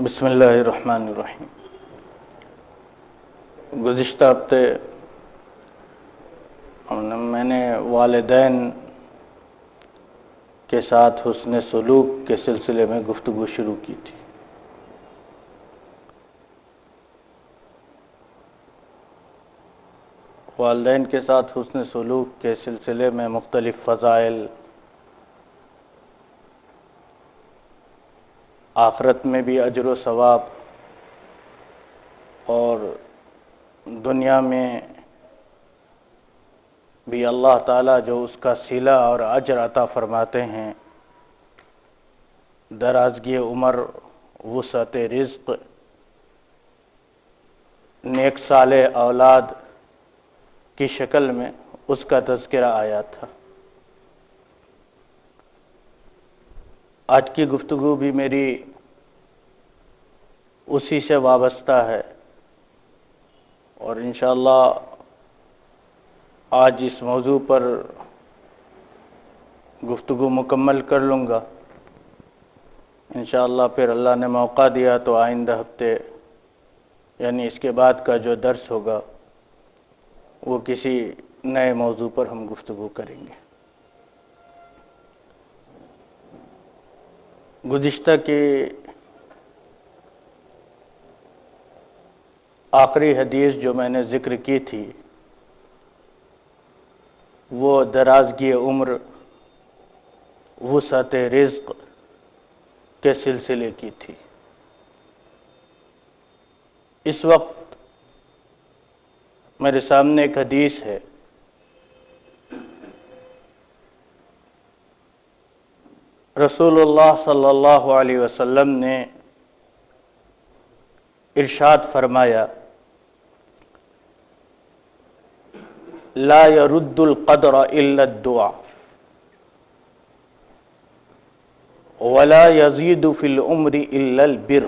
بسم اللہ الرحمن الرحیم۔ گزشتہ ہفتے میں نے والدین کے ساتھ حسن سلوک کے سلسلے میں گفتگو شروع کی تھی۔ والدین کے ساتھ حسن سلوک کے سلسلے میں مختلف فضائل، آخرت میں بھی اجر و ثواب اور دنیا میں بھی اللہ تعالیٰ جو اس کا صلہ اور اجر عطا فرماتے ہیں، درازگی عمر، وسعت رزق، نیک صالح اولاد کی شکل میں اس کا تذکرہ آیا تھا۔ آج کی گفتگو بھی میری اسی سے وابستہ ہے اور انشاءاللہ آج اس موضوع پر گفتگو مکمل کر لوں گا۔ انشاءاللہ پھر اللہ نے موقع دیا تو آئندہ ہفتے یعنی اس کے بعد کا جو درس ہوگا وہ کسی نئے موضوع پر ہم گفتگو کریں گے۔ گزشتہ کی آخری حدیث جو میں نے ذکر کی تھی وہ درازگی عمر، وسعت رزق کے سلسلے کی تھی۔ اس وقت میرے سامنے ایک حدیث ہے، رسول اللہ صلی اللہ علیہ وسلم نے ارشاد فرمایا، لا يرد القدر الا الدعاء ولا يزيد في العمر الا البر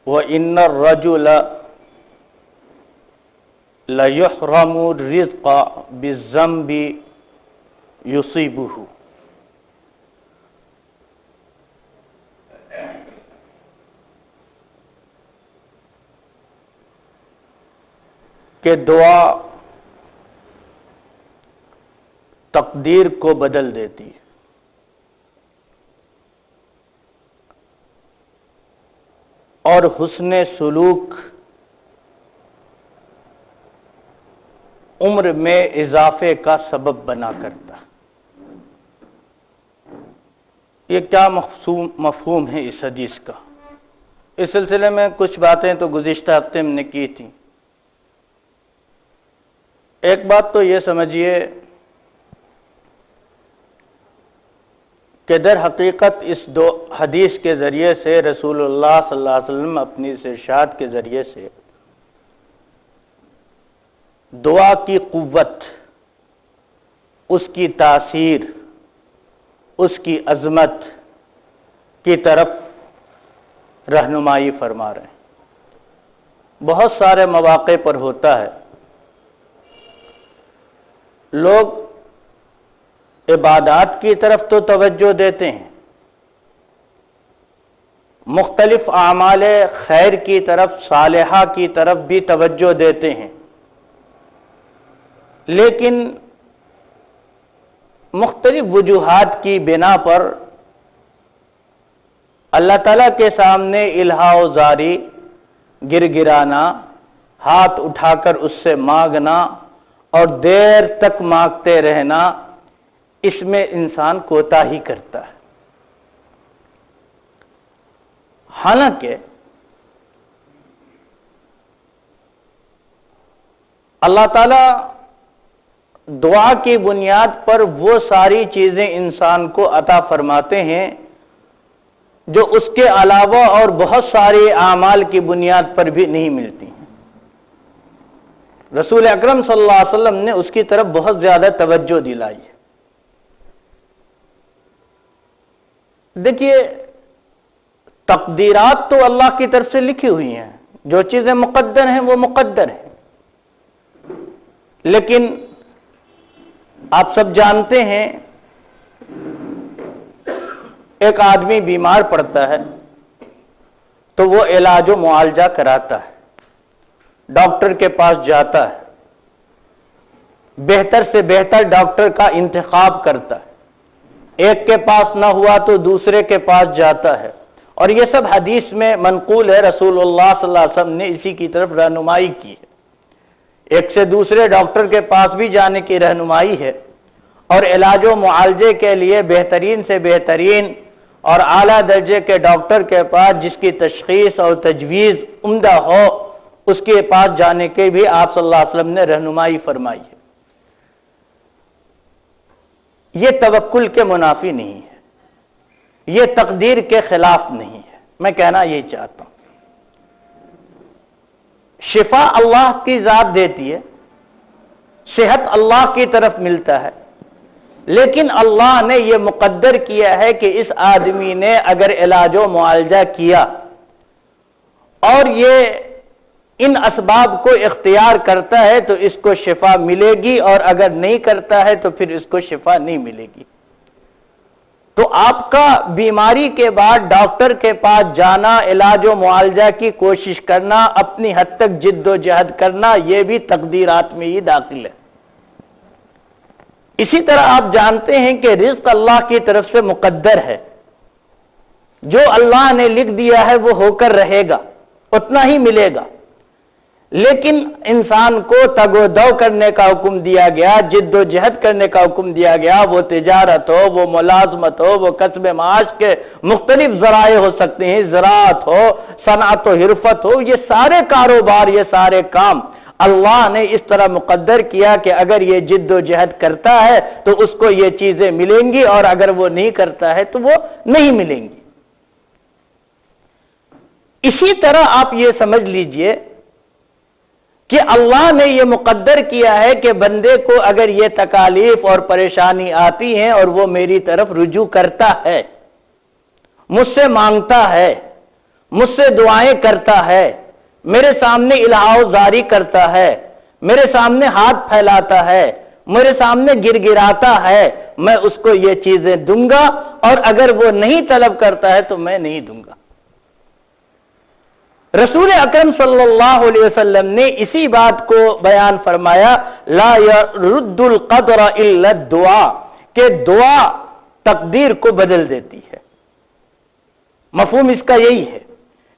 وان الرجل ليحرم الرزق بالذنب يصيبه۔ کہ دعا تقدیر کو بدل دیتی ہے۔ اور حسن سلوک عمر میں اضافے کا سبب بنا کرتا۔ یہ کیا مفہوم ہے اس حدیث کا؟ اس سلسلے میں کچھ باتیں تو گزشتہ ہفتے میں نے کی تھیں۔ ایک بات تو یہ سمجھیے کہ در حقیقت اس دو حدیث کے ذریعے سے رسول اللہ صلی اللہ علیہ وسلم اپنی اس ارشاد کے ذریعے سے دعا کی قوت، اس کی تاثیر، اس کی عظمت کی طرف رہنمائی فرما رہے ہیں۔ بہت سارے مواقع پر ہوتا ہے لوگ عبادات کی طرف تو توجہ دیتے ہیں، مختلف اعمال خیر کی طرف، صالحہ کی طرف بھی توجہ دیتے ہیں، لیکن مختلف وجوہات کی بنا پر اللہ تعالیٰ کے سامنے الہا و زاری، گر گرانا، ہاتھ اٹھا کر اس سے مانگنا اور دیر تک مانگتے رہنا، اس میں انسان کوتاہی کرتا ہے۔ حالانکہ اللہ تعالیٰ دعا کی بنیاد پر وہ ساری چیزیں انسان کو عطا فرماتے ہیں جو اس کے علاوہ اور بہت سارے اعمال کی بنیاد پر بھی نہیں ملتی ہیں۔ رسول اکرم صلی اللہ علیہ وسلم نے اس کی طرف بہت زیادہ توجہ دلائی ہے۔ دیکھیے، تقدیرات تو اللہ کی طرف سے لکھی ہوئی ہیں، جو چیزیں مقدر ہیں وہ مقدر ہیں، لیکن آپ سب جانتے ہیں ایک آدمی بیمار پڑتا ہے تو وہ علاج و معالجہ کراتا ہے، ڈاکٹر کے پاس جاتا ہے، بہتر سے بہتر ڈاکٹر کا انتخاب کرتا ہے، ایک کے پاس نہ ہوا تو دوسرے کے پاس جاتا ہے، اور یہ سب حدیث میں منقول ہے، رسول اللہ صلی اللہ علیہ وسلم نے اسی کی طرف رہنمائی کی ہے۔ ایک سے دوسرے ڈاکٹر کے پاس بھی جانے کی رہنمائی ہے، اور علاج و معالجے کے لیے بہترین سے بہترین اور اعلیٰ درجے کے ڈاکٹر کے پاس جس کی تشخیص اور تجویز عمدہ ہو، اس کے پاس جانے کے بھی آپ صلی اللہ علیہ وسلم نے رہنمائی فرمائی ہے۔ یہ توکل کے منافی نہیں ہے، یہ تقدیر کے خلاف نہیں ہے، میں کہنا یہی چاہتا ہوں۔ شفا اللہ کی ذات دیتی ہے، صحت اللہ کی طرف ملتا ہے، لیکن اللہ نے یہ مقدر کیا ہے کہ اس آدمی نے اگر علاج و معالجہ کیا اور یہ ان اسباب کو اختیار کرتا ہے تو اس کو شفا ملے گی، اور اگر نہیں کرتا ہے تو پھر اس کو شفا نہیں ملے گی۔ تو آپ کا بیماری کے بعد ڈاکٹر کے پاس جانا، علاج و معالجہ کی کوشش کرنا، اپنی حد تک جد و جہد کرنا، یہ بھی تقدیرات میں ہی داخل ہے۔ اسی طرح آپ جانتے ہیں کہ رزق اللہ کی طرف سے مقدر ہے، جو اللہ نے لکھ دیا ہے وہ ہو کر رہے گا، اتنا ہی ملے گا، لیکن انسان کو تگ و دو کرنے کا حکم دیا گیا، جد و جہد کرنے کا حکم دیا گیا، وہ تجارت ہو، وہ ملازمت ہو، وہ کسب معاش کے مختلف ذرائع ہو سکتے ہیں، زراعت ہو، صنعت و حرفت ہو، یہ سارے کاروبار، یہ سارے کام اللہ نے اس طرح مقدر کیا کہ اگر یہ جد و جہد کرتا ہے تو اس کو یہ چیزیں ملیں گی، اور اگر وہ نہیں کرتا ہے تو وہ نہیں ملیں گی۔ اسی طرح آپ یہ سمجھ لیجئے کہ اللہ نے یہ مقدر کیا ہے کہ بندے کو اگر یہ تکالیف اور پریشانی آتی ہیں اور وہ میری طرف رجوع کرتا ہے، مجھ سے مانگتا ہے، مجھ سے دعائیں کرتا ہے، میرے سامنے الہا زاری کرتا ہے، میرے سامنے ہاتھ پھیلاتا ہے، میرے سامنے گر گراتا ہے، میں اس کو یہ چیزیں دوں گا، اور اگر وہ نہیں طلب کرتا ہے تو میں نہیں دوں گا۔ رسول اکرم صلی اللہ علیہ وسلم نے اسی بات کو بیان فرمایا، لا يرد القدر الا الدعاء، کہ دعا تقدیر کو بدل دیتی ہے۔ مفہوم اس کا یہی ہے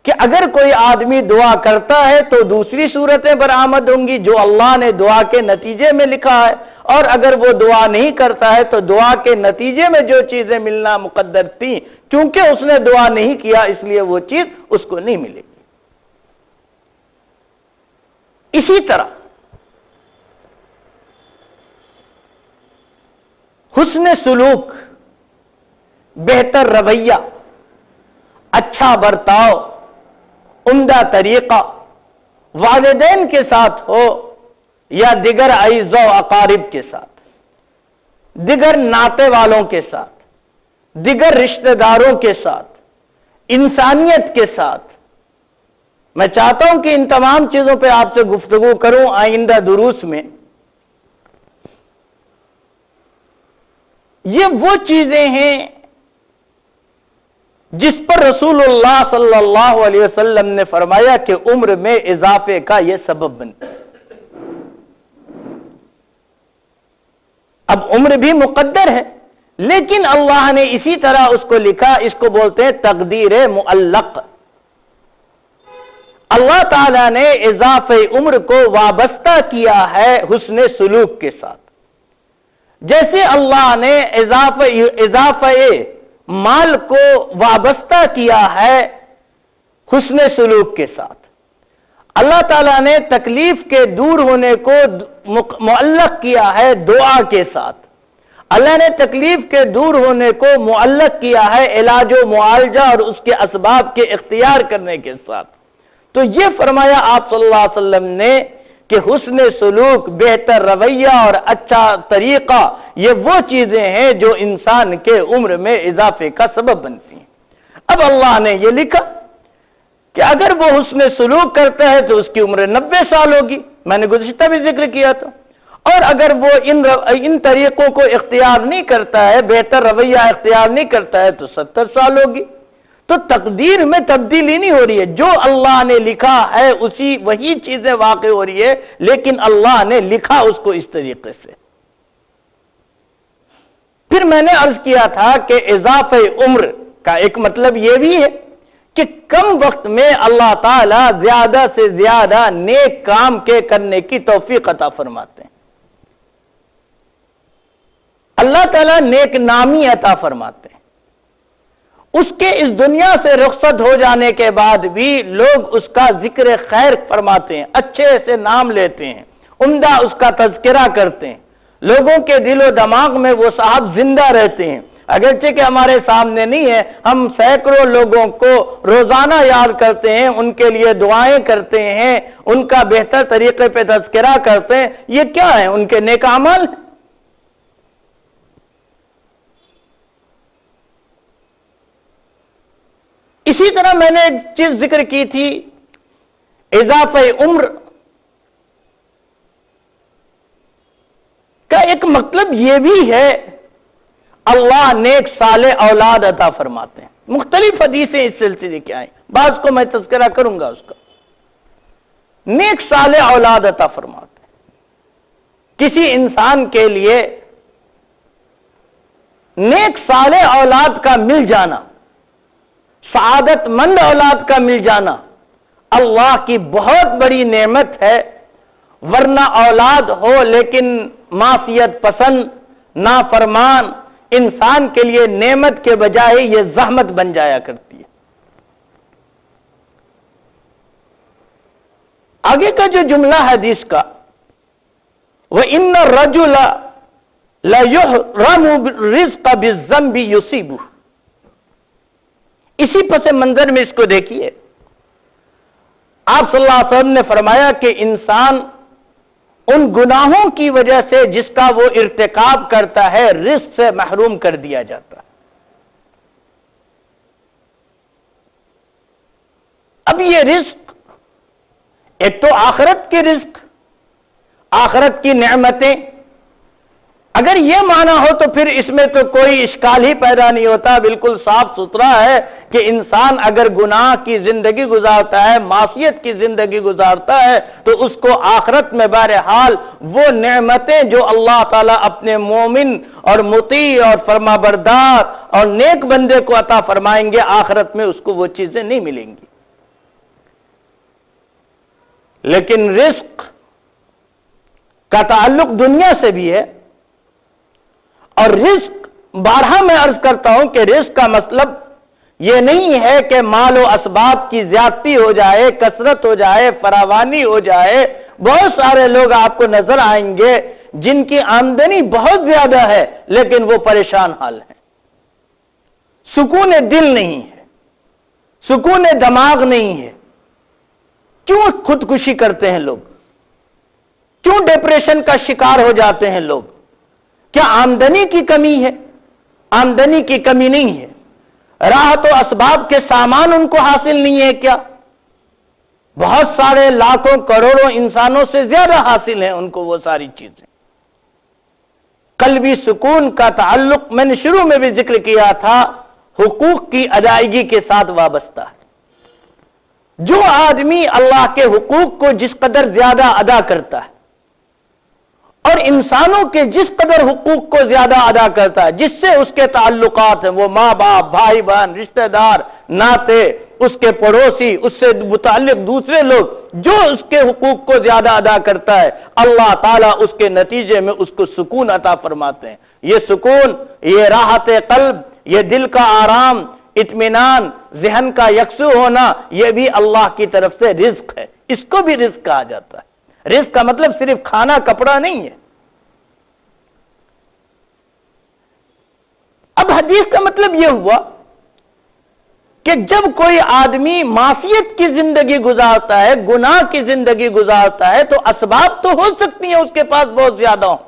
کہ اگر کوئی آدمی دعا کرتا ہے تو دوسری صورتیں برآمد ہوں گی جو اللہ نے دعا کے نتیجے میں لکھا ہے، اور اگر وہ دعا نہیں کرتا ہے تو دعا کے نتیجے میں جو چیزیں ملنا مقدر تھیں، کیونکہ اس نے دعا نہیں کیا اس لیے وہ چیز اس کو نہیں ملے گی۔ اسی طرح حسن سلوک، بہتر رویہ، اچھا برتاؤ، عمدہ طریقہ والدین کے ساتھ ہو یا دیگر اعزاء و اقارب کے ساتھ، دیگر ناطے والوں کے ساتھ، دیگر رشتہ داروں کے ساتھ، انسانیت کے ساتھ، میں چاہتا ہوں کہ ان تمام چیزوں پہ آپ سے گفتگو کروں آئندہ دروس میں۔ یہ وہ چیزیں ہیں جس پر رسول اللہ صلی اللہ علیہ وسلم نے فرمایا کہ عمر میں اضافے کا یہ سبب بنتا ہے۔ اب عمر بھی مقدر ہے، لیکن اللہ نے اسی طرح اس کو لکھا، اس کو بولتے ہیں تقدیر معلق۔ اللہ تعالیٰ نے اضافہ عمر کو وابستہ کیا ہے حسن سلوک کے ساتھ، جیسے اللہ نے اضافہ مال کو وابستہ کیا ہے حسن سلوک کے ساتھ۔ اللہ تعالیٰ نے تکلیف کے دور ہونے کو معلق کیا ہے دعا کے ساتھ۔ اللہ نے تکلیف کے دور ہونے کو معلق کیا ہے علاج و معالجہ اور اس کے اسباب کے اختیار کرنے کے ساتھ۔ تو یہ فرمایا آپ صلی اللہ علیہ وسلم نے کہ حسن سلوک، بہتر رویہ اور اچھا طریقہ یہ وہ چیزیں ہیں جو انسان کے عمر میں اضافے کا سبب بنتی ہیں۔ اب اللہ نے یہ لکھا کہ اگر وہ حسن سلوک کرتا ہے تو اس کی عمر 90 سال ہوگی، میں نے گزشتہ بھی ذکر کیا تھا، اور اگر وہ ان طریقوں کو اختیار نہیں کرتا ہے، بہتر رویہ اختیار نہیں کرتا ہے، تو 70 سال ہوگی۔ تو تقدیر میں تبدیلی نہیں ہو رہی ہے، جو اللہ نے لکھا ہے وہی چیزیں واقع ہو رہی ہے، لیکن اللہ نے لکھا اس کو اس طریقے سے۔ پھر میں نے عرض کیا تھا کہ اضافہ عمر کا ایک مطلب یہ بھی ہے کہ کم وقت میں اللہ تعالی زیادہ سے زیادہ نیک کام کے کرنے کی توفیق عطا فرماتے ہیں۔ اللہ تعالیٰ نیک نامی عطا فرماتے ہیں۔ اس کے اس دنیا سے رخصت ہو جانے کے بعد بھی لوگ اس کا ذکر خیر فرماتے ہیں، اچھے سے نام لیتے ہیں، عمدہ اس کا تذکرہ کرتے ہیں، لوگوں کے دل و دماغ میں وہ صاحب زندہ رہتے ہیں۔ اگرچہ کہ ہمارے سامنے نہیں ہے، ہم سینکڑوں لوگوں کو روزانہ یاد کرتے ہیں، ان کے لیے دعائیں کرتے ہیں، ان کا بہتر طریقے پہ تذکرہ کرتے ہیں۔ یہ کیا ہے؟ ان کے نیک اعمال۔ اسی طرح میں نے ایک چیز ذکر کی تھی، اضافہ عمر کا ایک مطلب یہ بھی ہے، اللہ نیک صالح اولاد عطا فرماتے ہیں۔ مختلف حدیثیں اس سلسلے کی آئیں، بعض کو میں تذکرہ کروں گا اس کا۔ نیک صالح اولاد عطا فرماتے ہیں۔ کسی انسان کے لیے نیک صالح اولاد کا مل جانا، سعادت مند اولاد کا مل جانا اللہ کی بہت بڑی نعمت ہے، ورنہ اولاد ہو لیکن معصیت پسند، نافرمان انسان کے لیے نعمت کے بجائے یہ زحمت بن جایا کرتی ہے۔ آگے کا جو جملہ حدیث کا، وَإِنَّ الرَّجُلَ لَيُحْرَمُ الرِّزْقَ بِالذَّنبِ يُصِيبُهُ، اسی پس منظر میں اس کو دیکھیے، آپ صلی اللہ علیہ وسلم نے فرمایا کہ انسان ان گناہوں کی وجہ سے جس کا وہ ارتکاب کرتا ہے رزق سے محروم کر دیا جاتا ہے۔ اب یہ رزق ایک تو آخرت کے رزق، آخرت کی نعمتیں، اگر یہ معنی ہو تو پھر اس میں تو کوئی اشکال ہی پیدا نہیں ہوتا، بالکل صاف ستھرا ہے کہ انسان اگر گناہ کی زندگی گزارتا ہے، معصیت کی زندگی گزارتا ہے، تو اس کو آخرت میں بہرحال وہ نعمتیں جو اللہ تعالیٰ اپنے مومن اور مطیع اور فرما بردار اور نیک بندے کو عطا فرمائیں گے، آخرت میں اس کو وہ چیزیں نہیں ملیں گی۔ لیکن رزق کا تعلق دنیا سے بھی ہے، اور رزق بارہا میں عرض کرتا ہوں کہ رزق کا مطلب یہ نہیں ہے کہ مال و اسباب کی زیادتی ہو جائے، کثرت ہو جائے، فراوانی ہو جائے۔ بہت سارے لوگ آپ کو نظر آئیں گے جن کی آمدنی بہت زیادہ ہے لیکن وہ پریشان حال ہیں، سکون دل نہیں ہے، سکون دماغ نہیں ہے۔ کیوں خودکشی کرتے ہیں لوگ؟ کیوں ڈپریشن کا شکار ہو جاتے ہیں لوگ؟ کیا آمدنی کی کمی ہے؟ آمدنی کی کمی نہیں ہے، راحت و اسباب کے سامان ان کو حاصل نہیں ہے کیا؟ بہت سارے لاکھوں کروڑوں انسانوں سے زیادہ حاصل ہیں ان کو وہ ساری چیزیں۔ قلبی سکون کا تعلق میں نے شروع میں بھی ذکر کیا تھا، حقوق کی ادائیگی کے ساتھ وابستہ ہے۔ جو آدمی اللہ کے حقوق کو جس قدر زیادہ ادا کرتا ہے اور انسانوں کے جس قدر حقوق کو زیادہ ادا کرتا ہے، جس سے اس کے تعلقات ہیں، وہ ماں باپ، بھائی بہن، رشتہ دار، ناتے، اس کے پڑوسی، اس سے متعلق دوسرے لوگ، جو اس کے حقوق کو زیادہ ادا کرتا ہے، اللہ تعالیٰ اس کے نتیجے میں اس کو سکون عطا فرماتے ہیں۔ یہ سکون، یہ راحت قلب، یہ دل کا آرام، اطمینان، ذہن کا یکسو ہونا، یہ بھی اللہ کی طرف سے رزق ہے۔ اس کو بھی رزق کہا جاتا ہے۔ رزق کا مطلب صرف کھانا کپڑا نہیں ہے۔ اب حدیث کا مطلب یہ ہوا کہ جب کوئی آدمی معصیت کی زندگی گزارتا ہے، گناہ کی زندگی گزارتا ہے، تو اسباب تو ہو سکتی ہیں اس کے پاس بہت زیادہ ہوں،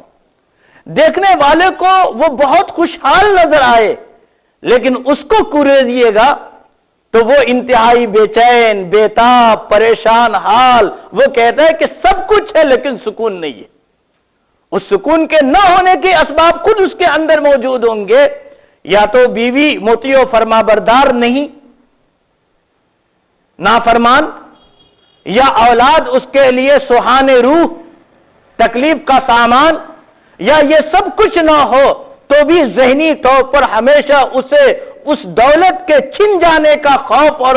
دیکھنے والے کو وہ بہت خوشحال نظر آئے، لیکن اس کو کوریجیے گا تو وہ انتہائی بے چین، بےتاب، پریشان حال، وہ کہتا ہے کہ سب کچھ ہے لیکن سکون نہیں ہے۔ اس سکون کے نہ ہونے کے اسباب خود اس کے اندر موجود ہوں گے، یا تو بیوی مطیع و فرما بردار نہیں، نافرمان، یا اولاد اس کے لیے سوہان روح، تکلیف کا سامان، یا یہ سب کچھ نہ ہو تو بھی ذہنی طور پر ہمیشہ اسے اس دولت کے چھن جانے کا خوف اور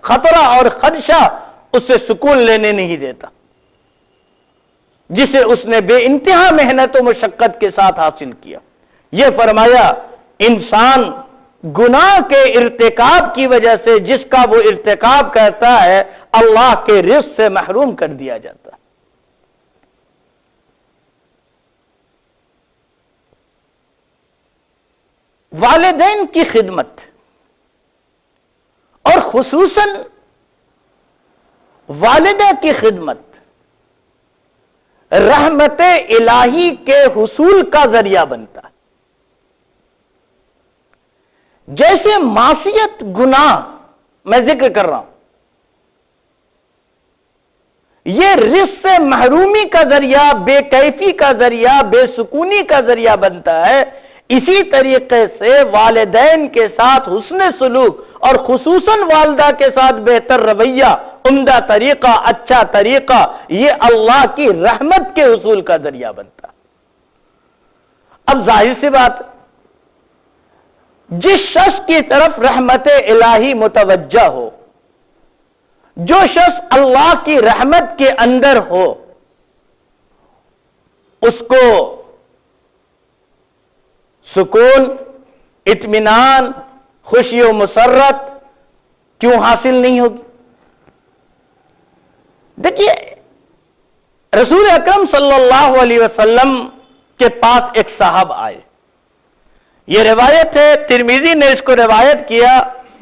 خطرہ اور خدشہ اسے سکون لینے نہیں دیتا، جسے اس نے بے انتہا محنت و مشقت کے ساتھ حاصل کیا۔ یہ فرمایا انسان گناہ کے ارتکاب کی وجہ سے جس کا وہ ارتکاب کرتا ہے اللہ کے رزق سے محروم کر دیا جاتا ہے۔ والدین کی خدمت اور خصوصاً والدہ کی خدمت رحمت الہی کے حصول کا ذریعہ بنتا ہے۔ جیسے معصیت، گناہ میں ذکر کر رہا ہوں، یہ رزق سے محرومی کا ذریعہ، بے کیفی کا ذریعہ، بے سکونی کا ذریعہ بنتا ہے، اسی طریقے سے والدین کے ساتھ حسن سلوک اور خصوصاً والدہ کے ساتھ بہتر رویہ، عمدہ طریقہ، اچھا طریقہ، یہ اللہ کی رحمت کے حصول کا ذریعہ بنتا ہے۔ اب ظاہر سی بات، جس شخص کی طرف رحمت الہی متوجہ ہو، جو شخص اللہ کی رحمت کے اندر ہو، اس کو سکون، اطمینان، خوشی و مسرت کیوں حاصل نہیں ہوگی؟ دیکھیے، رسول اکرم صلی اللہ علیہ وسلم کے پاس ایک صاحب آئے، یہ روایت ہے، ترمذی نے اس کو روایت کیا،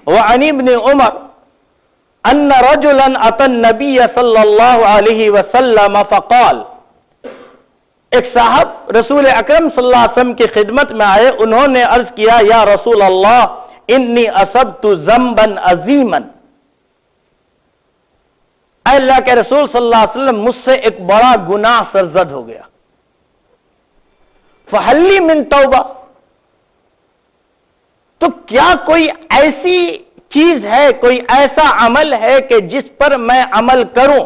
وعن ابن عمر ان رجلا اتى النبي صلی اللہ علیہ وسلم فقال، ایک صاحب رسول اکرم صلی اللہ علیہ وسلم کی خدمت میں آئے، انہوں نے عرض کیا، یا رسول اللہ انی اصبت ذنبا عظیما، اے اللہ کے رسول صلی اللہ علیہ وسلم مجھ سے ایک بڑا گناہ سرزد ہو گیا، فہل لی من توبہ، تو کیا کوئی ایسی چیز ہے، کوئی ایسا عمل ہے کہ جس پر میں عمل کروں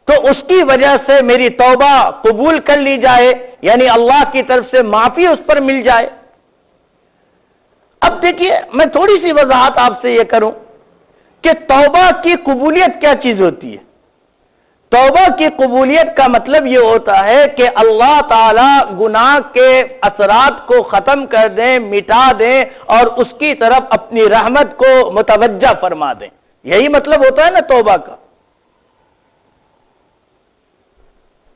تو اس کی وجہ سے میری توبہ قبول کر لی جائے، یعنی اللہ کی طرف سے معافی اس پر مل جائے؟ اب دیکھیے، میں تھوڑی سی وضاحت آپ سے یہ کروں کہ توبہ کی قبولیت کیا چیز ہوتی ہے۔ توبہ کی قبولیت کا مطلب یہ ہوتا ہے کہ اللہ تعالی گناہ کے اثرات کو ختم کر دیں، مٹا دیں، اور اس کی طرف اپنی رحمت کو متوجہ فرما دیں، یہی مطلب ہوتا ہے نا توبہ کا۔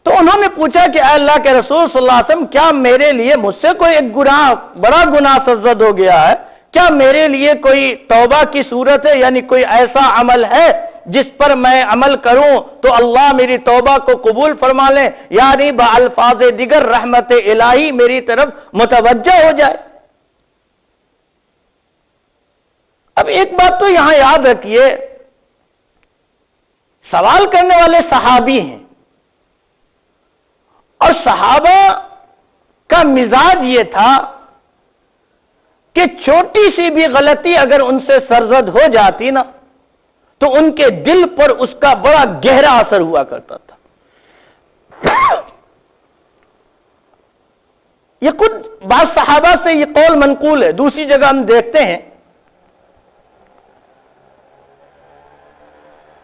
تو انہوں نے پوچھا کہ اے اللہ کے رسول صلی اللہ علیہ وسلم، کیا میرے لیے، مجھ سے کوئی ایک گناہ، بڑا گناہ سرزد ہو گیا ہے، کیا میرے لیے کوئی توبہ کی صورت ہے، یعنی کوئی ایسا عمل ہے جس پر میں عمل کروں تو اللہ میری توبہ کو قبول فرما لیں، یعنی بالفاظ دیگر رحمت الہی میری طرف متوجہ ہو جائے؟ اب ایک بات تو یہاں یاد رکھیے، سوال کرنے والے صحابی ہیں، اور صحابہ کا مزاج یہ تھا کہ چھوٹی سی بھی غلطی اگر ان سے سرزد ہو جاتی نا تو ان کے دل پر اس کا بڑا گہرا اثر ہوا کرتا تھا۔ یہ خود بعض صحابہ سے یہ قول منقول ہے، دوسری جگہ ہم دیکھتے ہیں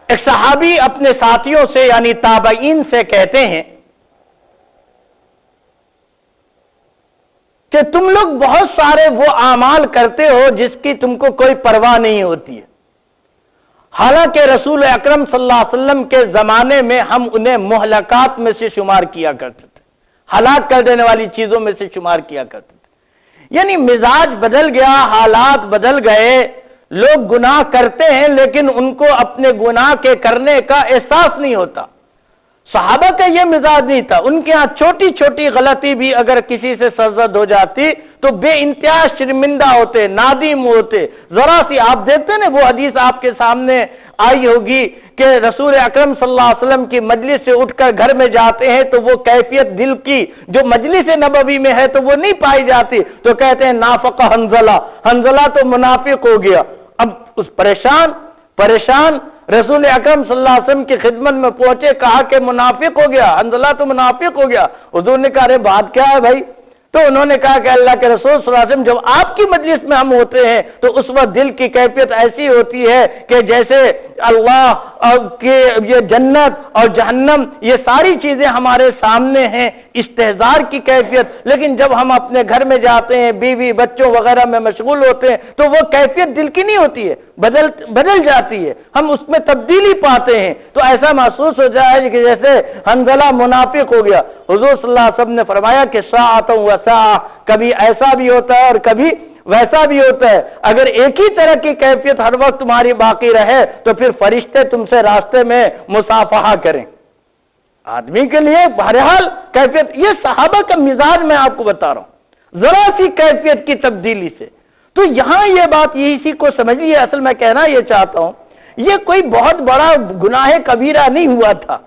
ایک صحابی اپنے ساتھیوں سے یعنی تابعین سے کہتے ہیں کہ تم لوگ بہت سارے وہ اعمال کرتے ہو جس کی تم کو کوئی پرواہ نہیں ہوتی ہے، حالانکہ رسول اکرم صلی اللہ علیہ وسلم کے زمانے میں ہم انہیں مہلکات میں سے شمار کیا کرتے تھے، ہلاک کر دینے والی چیزوں میں سے شمار کیا کرتے تھے۔ یعنی مزاج بدل گیا، حالات بدل گئے، لوگ گناہ کرتے ہیں لیکن ان کو اپنے گناہ کے کرنے کا احساس نہیں ہوتا۔ صحابہ کا یہ مزاج نہیں تھا، ان کے ہاں چھوٹی چھوٹی غلطی بھی اگر کسی سے سرزد ہو جاتی تو بے انتہا شرمندہ ہوتے، نادم ہوتے۔ ذرا سی آپ دیکھتے نا وہ حدیث آپ کے سامنے آئی ہوگی کہ رسول اکرم صلی اللہ علیہ وسلم کی مجلس سے اٹھ کر گھر میں جاتے ہیں تو وہ کیفیت دل کی جو مجلس نبوی میں ہے تو وہ نہیں پائی جاتی، تو کہتے ہیں نافق حنظلہ، حنظلہ تو منافق ہو گیا۔ اب اس پریشان رسول اکرم صلی اللہ علیہ وسلم کی خدمت میں پہنچے، کہا کہ منافق ہو گیا، حنظلہ تو منافق ہو گیا۔ حضور نے کہا ارے بات کیا ہے بھائی؟ تو انہوں نے کہا کہ اللہ کے رسول صلی اللہ علیہ وسلم جب آپ کی مجلس میں ہم ہوتے ہیں تو اس وقت دل کی کیفیت ایسی ہوتی ہے کہ جیسے اللہ کی یہ جنت اور جہنم یہ ساری چیزیں ہمارے سامنے ہیں، استحضار کی کیفیت۔ لیکن جب ہم اپنے گھر میں جاتے ہیں، بیوی بچوں وغیرہ میں مشغول ہوتے ہیں تو وہ کیفیت دل کی نہیں ہوتی ہے، بدل جاتی ہے، ہم اس میں تبدیلی پاتے ہیں، تو ایسا محسوس ہو جائے کہ جیسے حنظلہ منافق ہو گیا۔ حضور صلی اللہ علیہ وسلم نے فرمایا کہ ساعۃ و ساعۃ، کبھی ایسا بھی ہوتا ہے اور کبھی ویسا بھی ہوتا ہے۔ اگر ایک ہی طرح کی کیفیت ہر وقت تمہاری باقی رہے تو پھر فرشتے تم سے راستے میں مصافحہ کریں۔ آدمی کے لیے بہرحال کیفیت، یہ صحابہ کا مزاج میں آپ کو بتا رہا ہوں، ذرا سی کیفیت کی تبدیلی سے۔ تو یہاں یہ بات اسی کو سمجھیے، اصل میں کہنا یہ چاہتا ہوں یہ کوئی بہت بڑا گناہ کبیرہ نہیں ہوا تھا،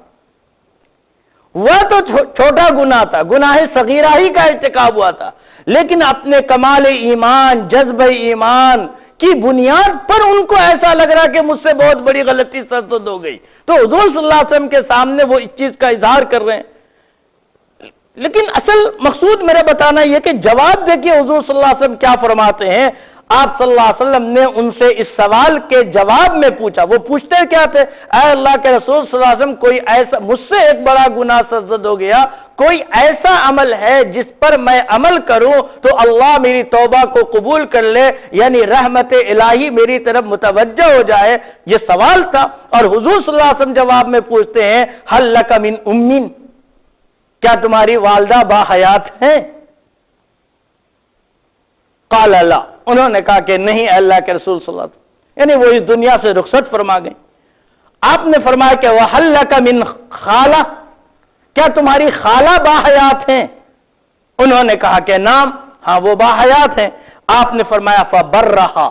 وہ تو چھوٹا گناہ تھا، گناہ صغیرہ ہی کا ارتکاب ہوا تھا، لیکن اپنے کمال ایمان، جذبہ ایمان کی بنیاد پر ان کو ایسا لگ رہا کہ مجھ سے بہت بڑی غلطی سرزد ہو گئی، تو حضور صلی اللہ علیہ وسلم کے سامنے وہ اس چیز کا اظہار کر رہے ہیں۔ لیکن اصل مقصود میرا بتانا یہ کہ جواب دیکھیے حضور صلی اللہ علیہ وسلم کیا فرماتے ہیں۔ آپ صلی اللہ علیہ وسلم نے ان سے اس سوال کے جواب میں پوچھا، وہ پوچھتے کیا تھے؟ اے اللہ کے رسول صلی اللہ علیہ وسلم، کوئی ایسا مجھ سے ایک بڑا گناہ سرزد ہو گیا، کوئی ایسا عمل ہے جس پر میں عمل کروں تو اللہ میری توبہ کو قبول کر لے، یعنی رحمت الہی میری طرف متوجہ ہو جائے؟ یہ سوال تھا، اور حضور صلی اللہ علیہ وسلم جواب میں پوچھتے ہیں ہل لک من امین، کیا تمہاری والدہ با حیات ہیں؟ قال لا، انہوں نے کہا کہ نہیں اے اللہ کے رسول صلی اللہ علیہ وسلم، یعنی وہ اس دنیا سے رخصت فرما گئے۔ آپ نے فرمایا کہ وَهَلْ لَكَ مِنْ خَالَةٍ، کیا تمہاری خالہ با حیات ہیں؟ انہوں نے کہا کہ نام، ہاں وہ با حیات ہیں۔ آپ نے فرمایا فَبَرَّهَا،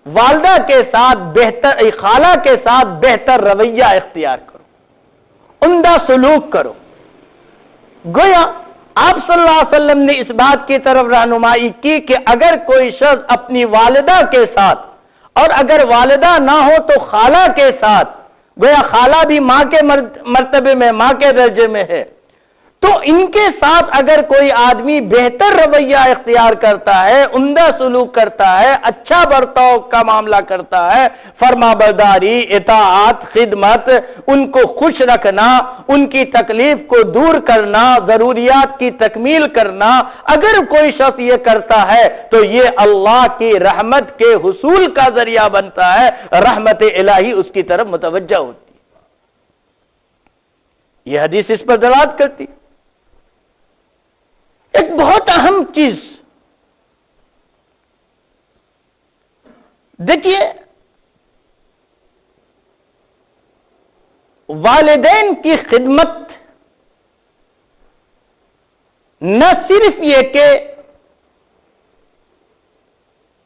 والدہ کے ساتھ بہتر، خالہ کے ساتھ بہتر رویہ اختیار کرو، عمدہ سلوک کرو۔ گویا آپ صلی اللہ علیہ وسلم نے اس بات کی طرف رہنمائی کی کہ اگر کوئی شخص اپنی والدہ کے ساتھ، اور اگر والدہ نہ ہو تو خالہ کے ساتھ، گویا خالہ بھی ماں کے مرتبے میں، ماں کے درجے میں ہے، تو ان کے ساتھ اگر کوئی آدمی بہتر رویہ اختیار کرتا ہے، عمدہ سلوک کرتا ہے، اچھا برتاؤ کا معاملہ کرتا ہے، فرما برداری، اطاعت، خدمت، ان کو خوش رکھنا، ان کی تکلیف کو دور کرنا، ضروریات کی تکمیل کرنا، اگر کوئی شخص یہ کرتا ہے تو یہ اللہ کی رحمت کے حصول کا ذریعہ بنتا ہے، رحمت الہی اس کی طرف متوجہ ہوتی ہے۔ یہ حدیث اس پر دلالت کرتی۔ ایک بہت اہم چیز دیکھیے، والدین کی خدمت نہ صرف یہ کہ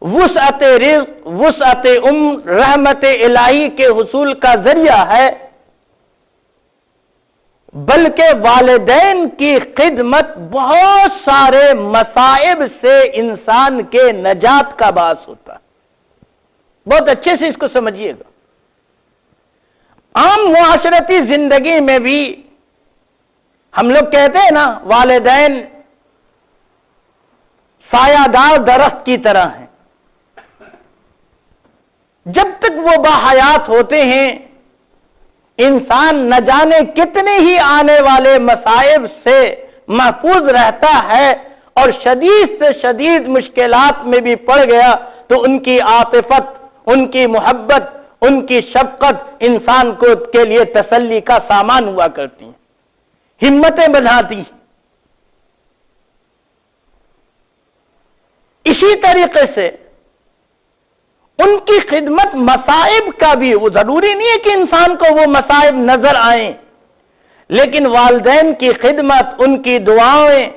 وسعت رزق، وسعت عمر، رحمت الہی کے حصول کا ذریعہ ہے، بلکہ والدین کی خدمت بہت سارے مصائب سے انسان کے نجات کا باعث ہوتا ہے۔ بہت اچھے سے اس کو سمجھیے گا۔ عام معاشرتی زندگی میں بھی ہم لوگ کہتے ہیں نا، والدین سایہ دار درخت کی طرح ہیں، جب تک وہ باحیات ہوتے ہیں انسان نہ جانے کتنے ہی آنے والے مصائب سے محفوظ رہتا ہے، اور شدید سے شدید مشکلات میں بھی پڑ گیا تو ان کی عاطفت، ان کی محبت، ان کی شفقت انسان کو کے لیے تسلی کا سامان ہوا کرتی ہیں، ہمتیں بڑھاتی ہیں۔ اسی طریقے سے ان کی خدمت مصائب کا بھی، وہ ضروری نہیں ہے کہ انسان کو وہ مصائب نظر آئیں، لیکن والدین کی خدمت، ان کی دعائیں،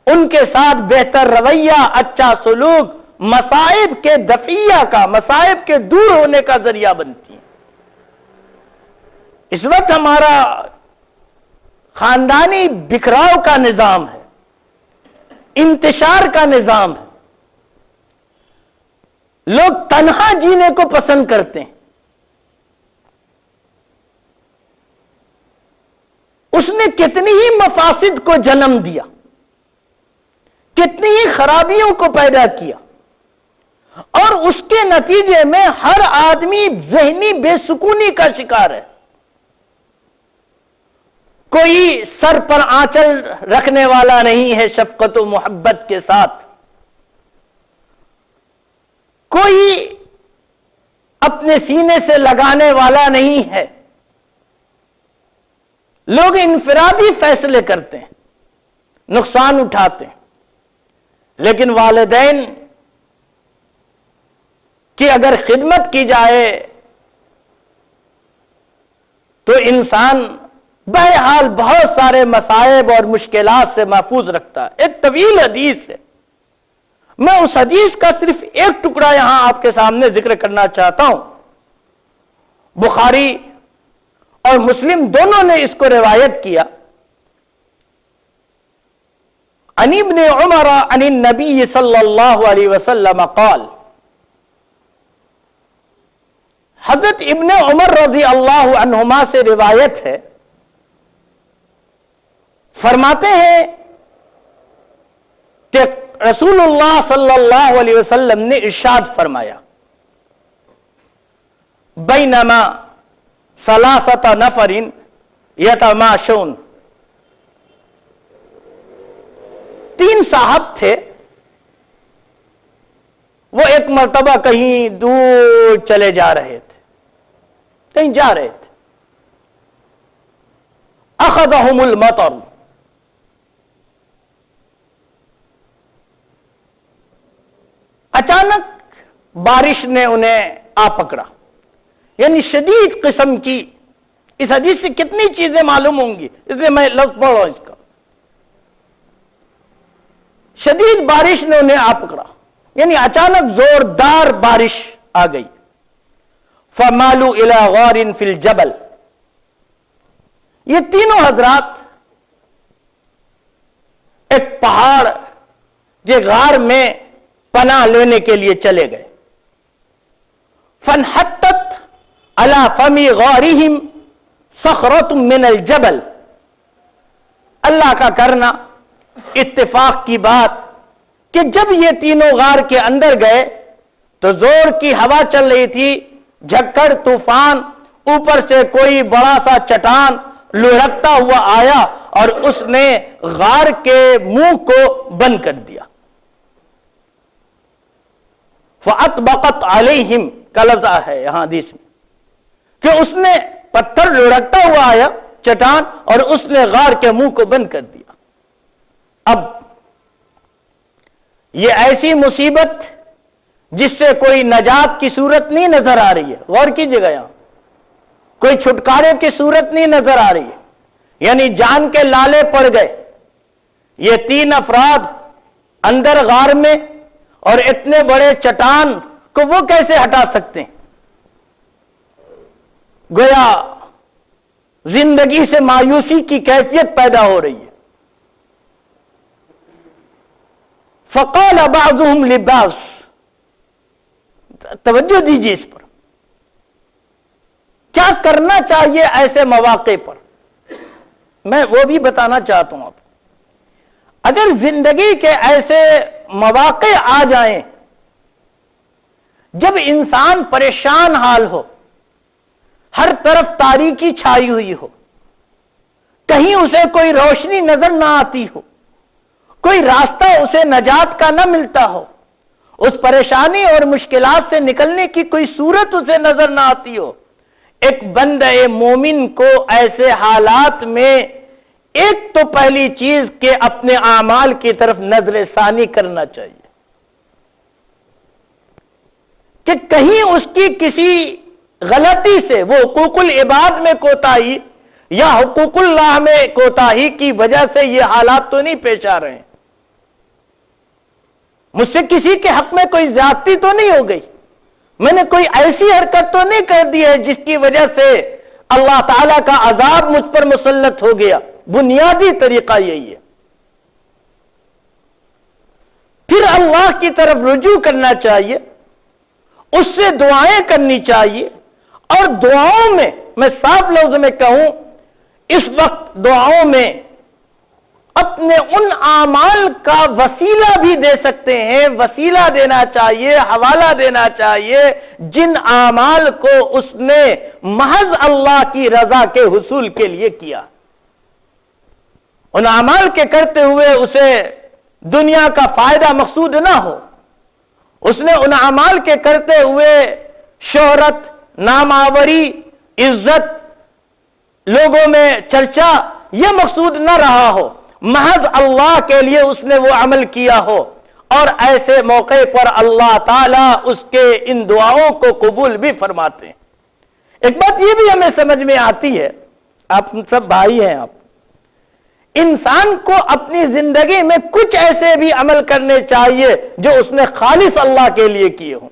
ان کے ساتھ بہتر رویہ، اچھا سلوک، مصائب کے دفعہ کا، مصائب کے دور ہونے کا ذریعہ بنتی ہیں۔ اس وقت ہمارا خاندانی بکھراؤ کا نظام ہے، انتشار کا نظام ہے، لوگ تنہا جینے کو پسند کرتے ہیں۔ اس نے کتنی ہی مفاسد کو جنم دیا، کتنی ہی خرابیوں کو پیدا کیا، اور اس کے نتیجے میں ہر آدمی ذہنی بے سکونی کا شکار ہے۔ کوئی سر پر آنچل رکھنے والا نہیں ہے شفقت و محبت کے ساتھ، کوئی اپنے سینے سے لگانے والا نہیں ہے، لوگ انفرادی فیصلے کرتے ہیں، نقصان اٹھاتے ہیں۔ لیکن والدین کی اگر خدمت کی جائے تو انسان بہرحال بہت سارے مصائب اور مشکلات سے محفوظ رکھتا ہے۔ ایک طویل حدیث ہے، میں اس حدیث کا صرف ایک ٹکڑا یہاں آپ کے سامنے ذکر کرنا چاہتا ہوں۔ بخاری اور مسلم دونوں نے اس کو روایت کیا۔ عن ابن عمر عن النبی صلی اللہ علیہ وسلم قال، حضرت ابن عمر رضی اللہ عنہما سے روایت ہے، فرماتے ہیں کہ رسول اللہ صلی اللہ علیہ وسلم نے ارشاد فرمایا، بینما ثلاثۃ نفر یتماشون، تین صاحب تھے، وہ ایک مرتبہ کہیں دور چلے جا رہے تھے، کہیں جا رہے تھے، اخذہم المطر، اچانک بارش نے انہیں آ پکڑا، یعنی شدید قسم کی۔ اس حدیث سے کتنی چیزیں معلوم ہوں گی، اس لیے میں لفظ پڑھ رہا ہوں اس کا۔ شدید بارش نے انہیں آ پکڑا، یعنی اچانک زوردار بارش آ گئی۔ فمالوا الى غار فی الجبل، یہ تینوں حضرات ایک پہاڑ کے غار میں پناہ لینے کے لیے چلے گئے۔ فانحطت علی فم غارہم صخرۃ من الجبل، اللہ کا کرنا، اتفاق کی بات کہ جب یہ تینوں غار کے اندر گئے تو زور کی ہوا چل رہی تھی، جھکڑ طوفان، اوپر سے کوئی بڑا سا چٹان لڑھکتا ہوا آیا اور اس نے غار کے منہ کو بند کر دیا۔ فَأَطْبَقَتْ عَلَيْهِمْ کا لفظ ہے یہاں حدیث میں کہ اس نے پتھر لڑھکتا ہوا آیا، چٹان، اور اس نے غار کے منہ کو بند کر دیا۔ اب یہ ایسی مصیبت جس سے کوئی نجات کی صورت نہیں نظر آ رہی ہے، غور کیجیے گا، یہاں کوئی چھٹکارے کی صورت نہیں نظر آ رہی ہے، یعنی جان کے لالے پڑ گئے۔ یہ تین افراد اندر غار میں، اور اتنے بڑے چٹان کو وہ کیسے ہٹا سکتے ہیں؟ گویا زندگی سے مایوسی کی کیفیت پیدا ہو رہی ہے۔ فقال بعضهم لبعض، توجہ دیجیے اس پر، کیا کرنا چاہیے ایسے مواقع پر؟ میں وہ بھی بتانا چاہتا ہوں آپ کو۔ اگر زندگی کے ایسے مواقع آ جائیں جب انسان پریشان حال ہو، ہر طرف تاریکی چھائی ہوئی ہو، کہیں اسے کوئی روشنی نظر نہ آتی ہو، کوئی راستہ اسے نجات کا نہ ملتا ہو، اس پریشانی اور مشکلات سے نکلنے کی کوئی صورت اسے نظر نہ آتی ہو، ایک بندہ مومن کو ایسے حالات میں ایک تو پہلی چیز کہ اپنے اعمال کی طرف نظر ثانی کرنا چاہیے کہ کہیں اس کی کسی غلطی سے، وہ حقوق العباد میں کوتاہی یا حقوق اللہ میں کوتاہی کی وجہ سے یہ حالات تو نہیں پیش آ رہے ہیں، مجھ سے کسی کے حق میں کوئی زیادتی تو نہیں ہو گئی، میں نے کوئی ایسی حرکت تو نہیں کر دی ہے جس کی وجہ سے اللہ تعالیٰ کا عذاب مجھ پر مسلط ہو گیا. بنیادی طریقہ یہی ہے. پھر اللہ کی طرف رجوع کرنا چاہیے، اس سے دعائیں کرنی چاہیے، اور دعاؤں میں صاف لفظ میں کہوں، اس وقت دعاؤں میں اپنے ان اعمال کا وسیلہ بھی دے سکتے ہیں، وسیلہ دینا چاہیے، حوالہ دینا چاہیے جن اعمال کو اس نے محض اللہ کی رضا کے حصول کے لیے کیا. ان اعمال کے کرتے ہوئے اسے دنیا کا فائدہ مقصود نہ ہو، اس نے ان اعمال کے کرتے ہوئے شہرت، نام آوری، عزت، لوگوں میں چرچا یہ مقصود نہ رہا ہو، محض اللہ کے لیے اس نے وہ عمل کیا ہو، اور ایسے موقع پر اللہ تعالیٰ اس کے ان دعاؤں کو قبول بھی فرماتے ہیں. ایک بات یہ بھی ہمیں سمجھ میں آتی ہے، آپ سب بھائی ہیں، آپ انسان کو اپنی زندگی میں کچھ ایسے بھی عمل کرنے چاہیے جو اس نے خالص اللہ کے لیے کیے ہوں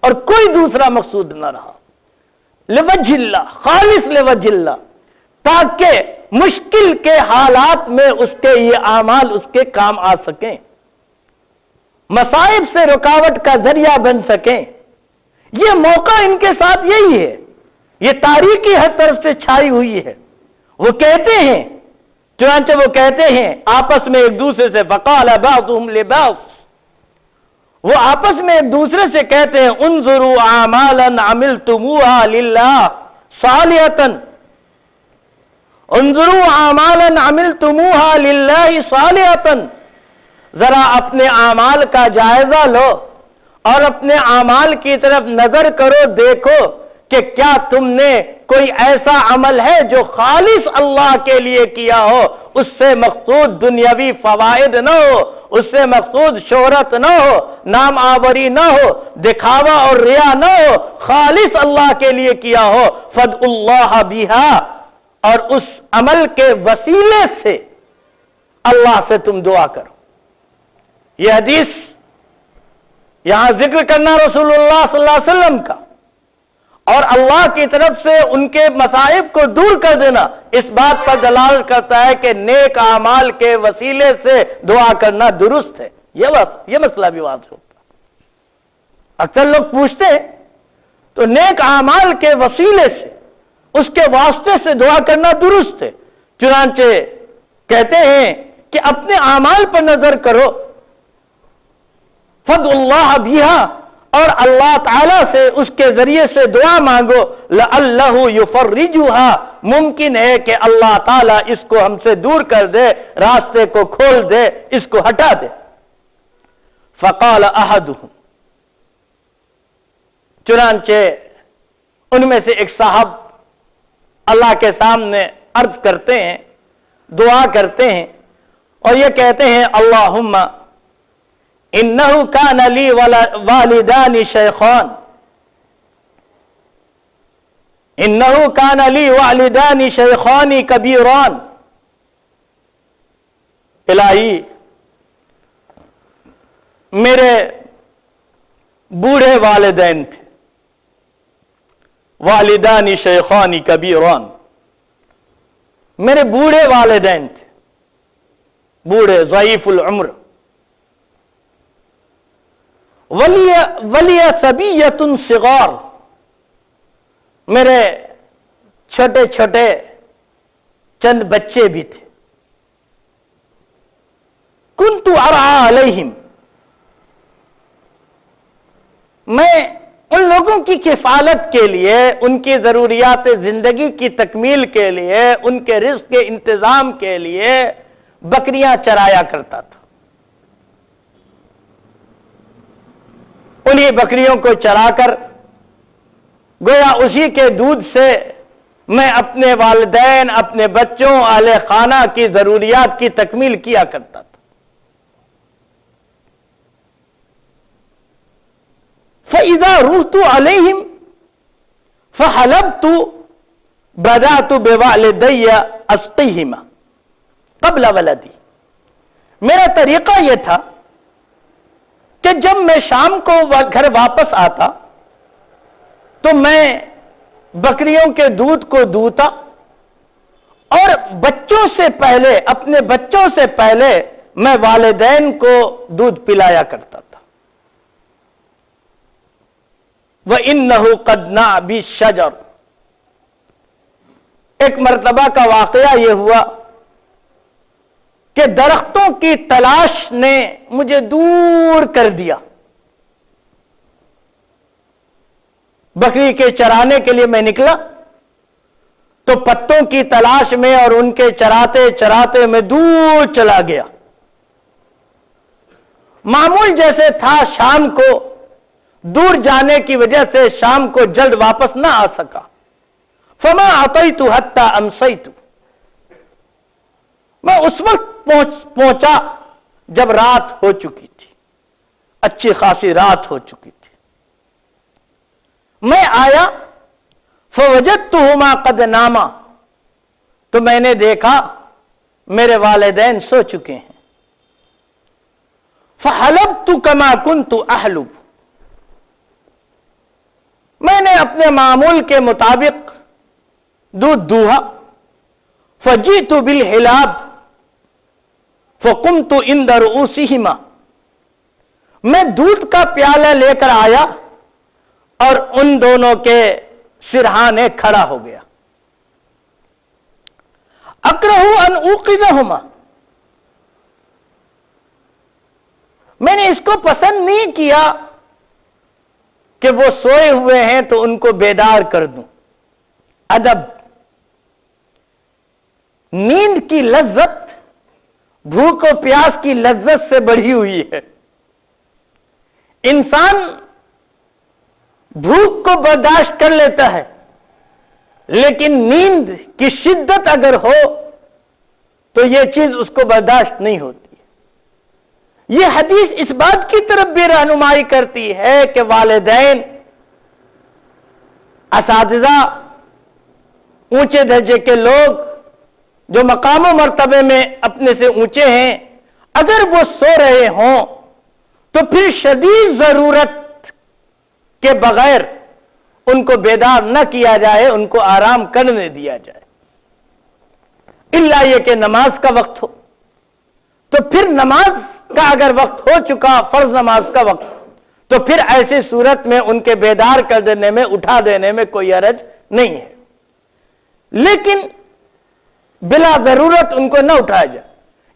اور کوئی دوسرا مقصود نہ رہا، لوجہ اللہ، خالص لوجہ اللہ، تاکہ مشکل کے حالات میں اس کے یہ اعمال اس کے کام آ سکیں، مصائب سے رکاوٹ کا ذریعہ بن سکیں. یہ موقع ان کے ساتھ یہی ہے، یہ تاریکی ہر طرف سے چھائی ہوئی ہے. وہ کہتے ہیں، چنانچہ وہ کہتے ہیں آپس میں ایک دوسرے سے، فقال بعضهم لبعض، وہ آپس میں ایک دوسرے سے کہتے ہیں، انظروا اعمالا عملتموها للہ صالحۃ، انظروا اعمالا عملتموها للہ صالحۃ، ذرا اپنے اعمال کا جائزہ لو اور اپنے اعمال کی طرف نظر کرو، دیکھو کہ کیا تم نے کوئی ایسا عمل ہے جو خالص اللہ کے لیے کیا ہو، اس سے مقصود دنیاوی فوائد نہ ہو، اس سے مقصود شہرت نہ ہو، نام آوری نہ ہو، دکھاوا اور ریا نہ ہو، خالص اللہ کے لیے کیا ہو. فَادْعُوا اللَّهَ بِهَا، اور اس عمل کے وسیلے سے اللہ سے تم دعا کرو. یہ حدیث یہاں ذکر کرنا رسول اللہ صلی اللہ علیہ وسلم کا، اور اللہ کی طرف سے ان کے مصائب کو دور کر دینا اس بات پر دلالت کرتا ہے کہ نیک اعمال کے وسیلے سے دعا کرنا درست ہے. یہ مسئلہ بھی واضح ہوتا ہے. اکثر لوگ پوچھتے ہیں تو نیک اعمال کے وسیلے سے، اس کے واسطے سے دعا کرنا درست ہے. چنانچہ کہتے ہیں کہ اپنے اعمال پر نظر کرو، فَادْعُوا اللَّهَ بِهَا، اور اللہ تعالیٰ سے اس کے ذریعے سے دعا مانگو، لَعَلَّهُ يُفَرِّجُهَا، ممکن ہے کہ اللہ تعالیٰ اس کو ہم سے دور کر دے، راستے کو کھول دے، اس کو ہٹا دے. فَقَالَ أَحَدُهُمْ، چنانچہ ان میں سے ایک صاحب اللہ کے سامنے عرض کرتے ہیں، دعا کرتے ہیں، اور یہ کہتے ہیں، اللہم انہو کان لی والدان شیخان، انہو کان لی والدان شیخان کبیران. الہی، میرے بوڑھے والدین تھے، والدان شیخان کبیران، میرے بوڑھے والدین تھے، بوڑھے ضعیف العمر. ولی صبیۃ صغار، میرے چھوٹے چھوٹے چند بچے بھی تھے. کنت ارعی علیہم، میں ان لوگوں کی کفالت کے لیے، ان کی ضروریات زندگی کی تکمیل کے لیے، ان کے رزق کے انتظام کے لیے بکریاں چرایا کرتا تھا. انہی بکریوں کو چرا کر گویا اسی کے دودھ سے میں اپنے والدین، اپنے بچوں، اہل خانہ کی ضروریات کی تکمیل کیا کرتا تھا. فَإِذَا رُحْتُ عَلَيْهِمْ فَحَلَبْتُ بَدَأْتُ بِوَالِدَيَّ أَسْقِيهِمَا قَبْلَ وَلَدِي. میرا طریقہ یہ تھا کہ جب میں شام کو گھر واپس آتا تو میں بکریوں کے دودھ کو دوتا اور بچوں سے پہلے، اپنے بچوں سے پہلے میں والدین کو دودھ پلایا کرتا تھا۔ وَإِنَّهُ قَدْ نَعَ بِالشَّجَرِ، ایک مرتبہ کا واقعہ یہ ہوا کہ درختوں کی تلاش نے مجھے دور کر دیا۔ بکری کے چرانے کے لیے میں نکلا تو پتوں کی تلاش میں اور ان کے چراتے چراتے میں دور چلا گیا۔ معمول جیسے تھا، شام کو دور جانے کی وجہ سے شام کو جلد واپس نہ آ سکا۔ فما اطیت حتی امسیت، میں اس وقت پہنچا جب رات ہو چکی تھی، اچھی خاصی رات ہو چکی تھی۔ میں آیا فوجدتہما قد ناما، تو میں نے دیکھا میرے والدین سو چکے ہیں۔ فحلبت کما کنت احلب، میں نے اپنے معمول کے مطابق دودھ دوہا۔ فجئت بالحلاب فقمت عند رؤوسہما، میں دودھ کا پیالہ لے کر آیا اور ان دونوں کے سرہانے کھڑا ہو گیا۔ اکرہ ان اوقظہما، میں نے اس کو پسند نہیں کیا کہ وہ سوئے ہوئے ہیں تو ان کو بیدار کر دوں۔ ادب، نیند کی لذت بھوک و پیاس کی لذت سے بڑھی ہوئی ہے۔ انسان بھوک کو برداشت کر لیتا ہے، لیکن نیند کی شدت اگر ہو تو یہ چیز اس کو برداشت نہیں ہوتی۔ یہ حدیث اس بات کی طرف بھی رہنمائی کرتی ہے کہ والدین، اساتذہ، اونچے درجے کے لوگ جو مقام و مرتبے میں اپنے سے اونچے ہیں، اگر وہ سو رہے ہوں تو پھر شدید ضرورت کے بغیر ان کو بیدار نہ کیا جائے، ان کو آرام کرنے دیا جائے، الا یہ کہ نماز کا وقت ہو۔ تو پھر نماز کا اگر وقت ہو چکا، فرض نماز کا وقت، تو پھر ایسی صورت میں ان کے بیدار کر دینے میں، اٹھا دینے میں کوئی حرج نہیں ہے، لیکن بلا ضرورت ان کو نہ اٹھایا جائے۔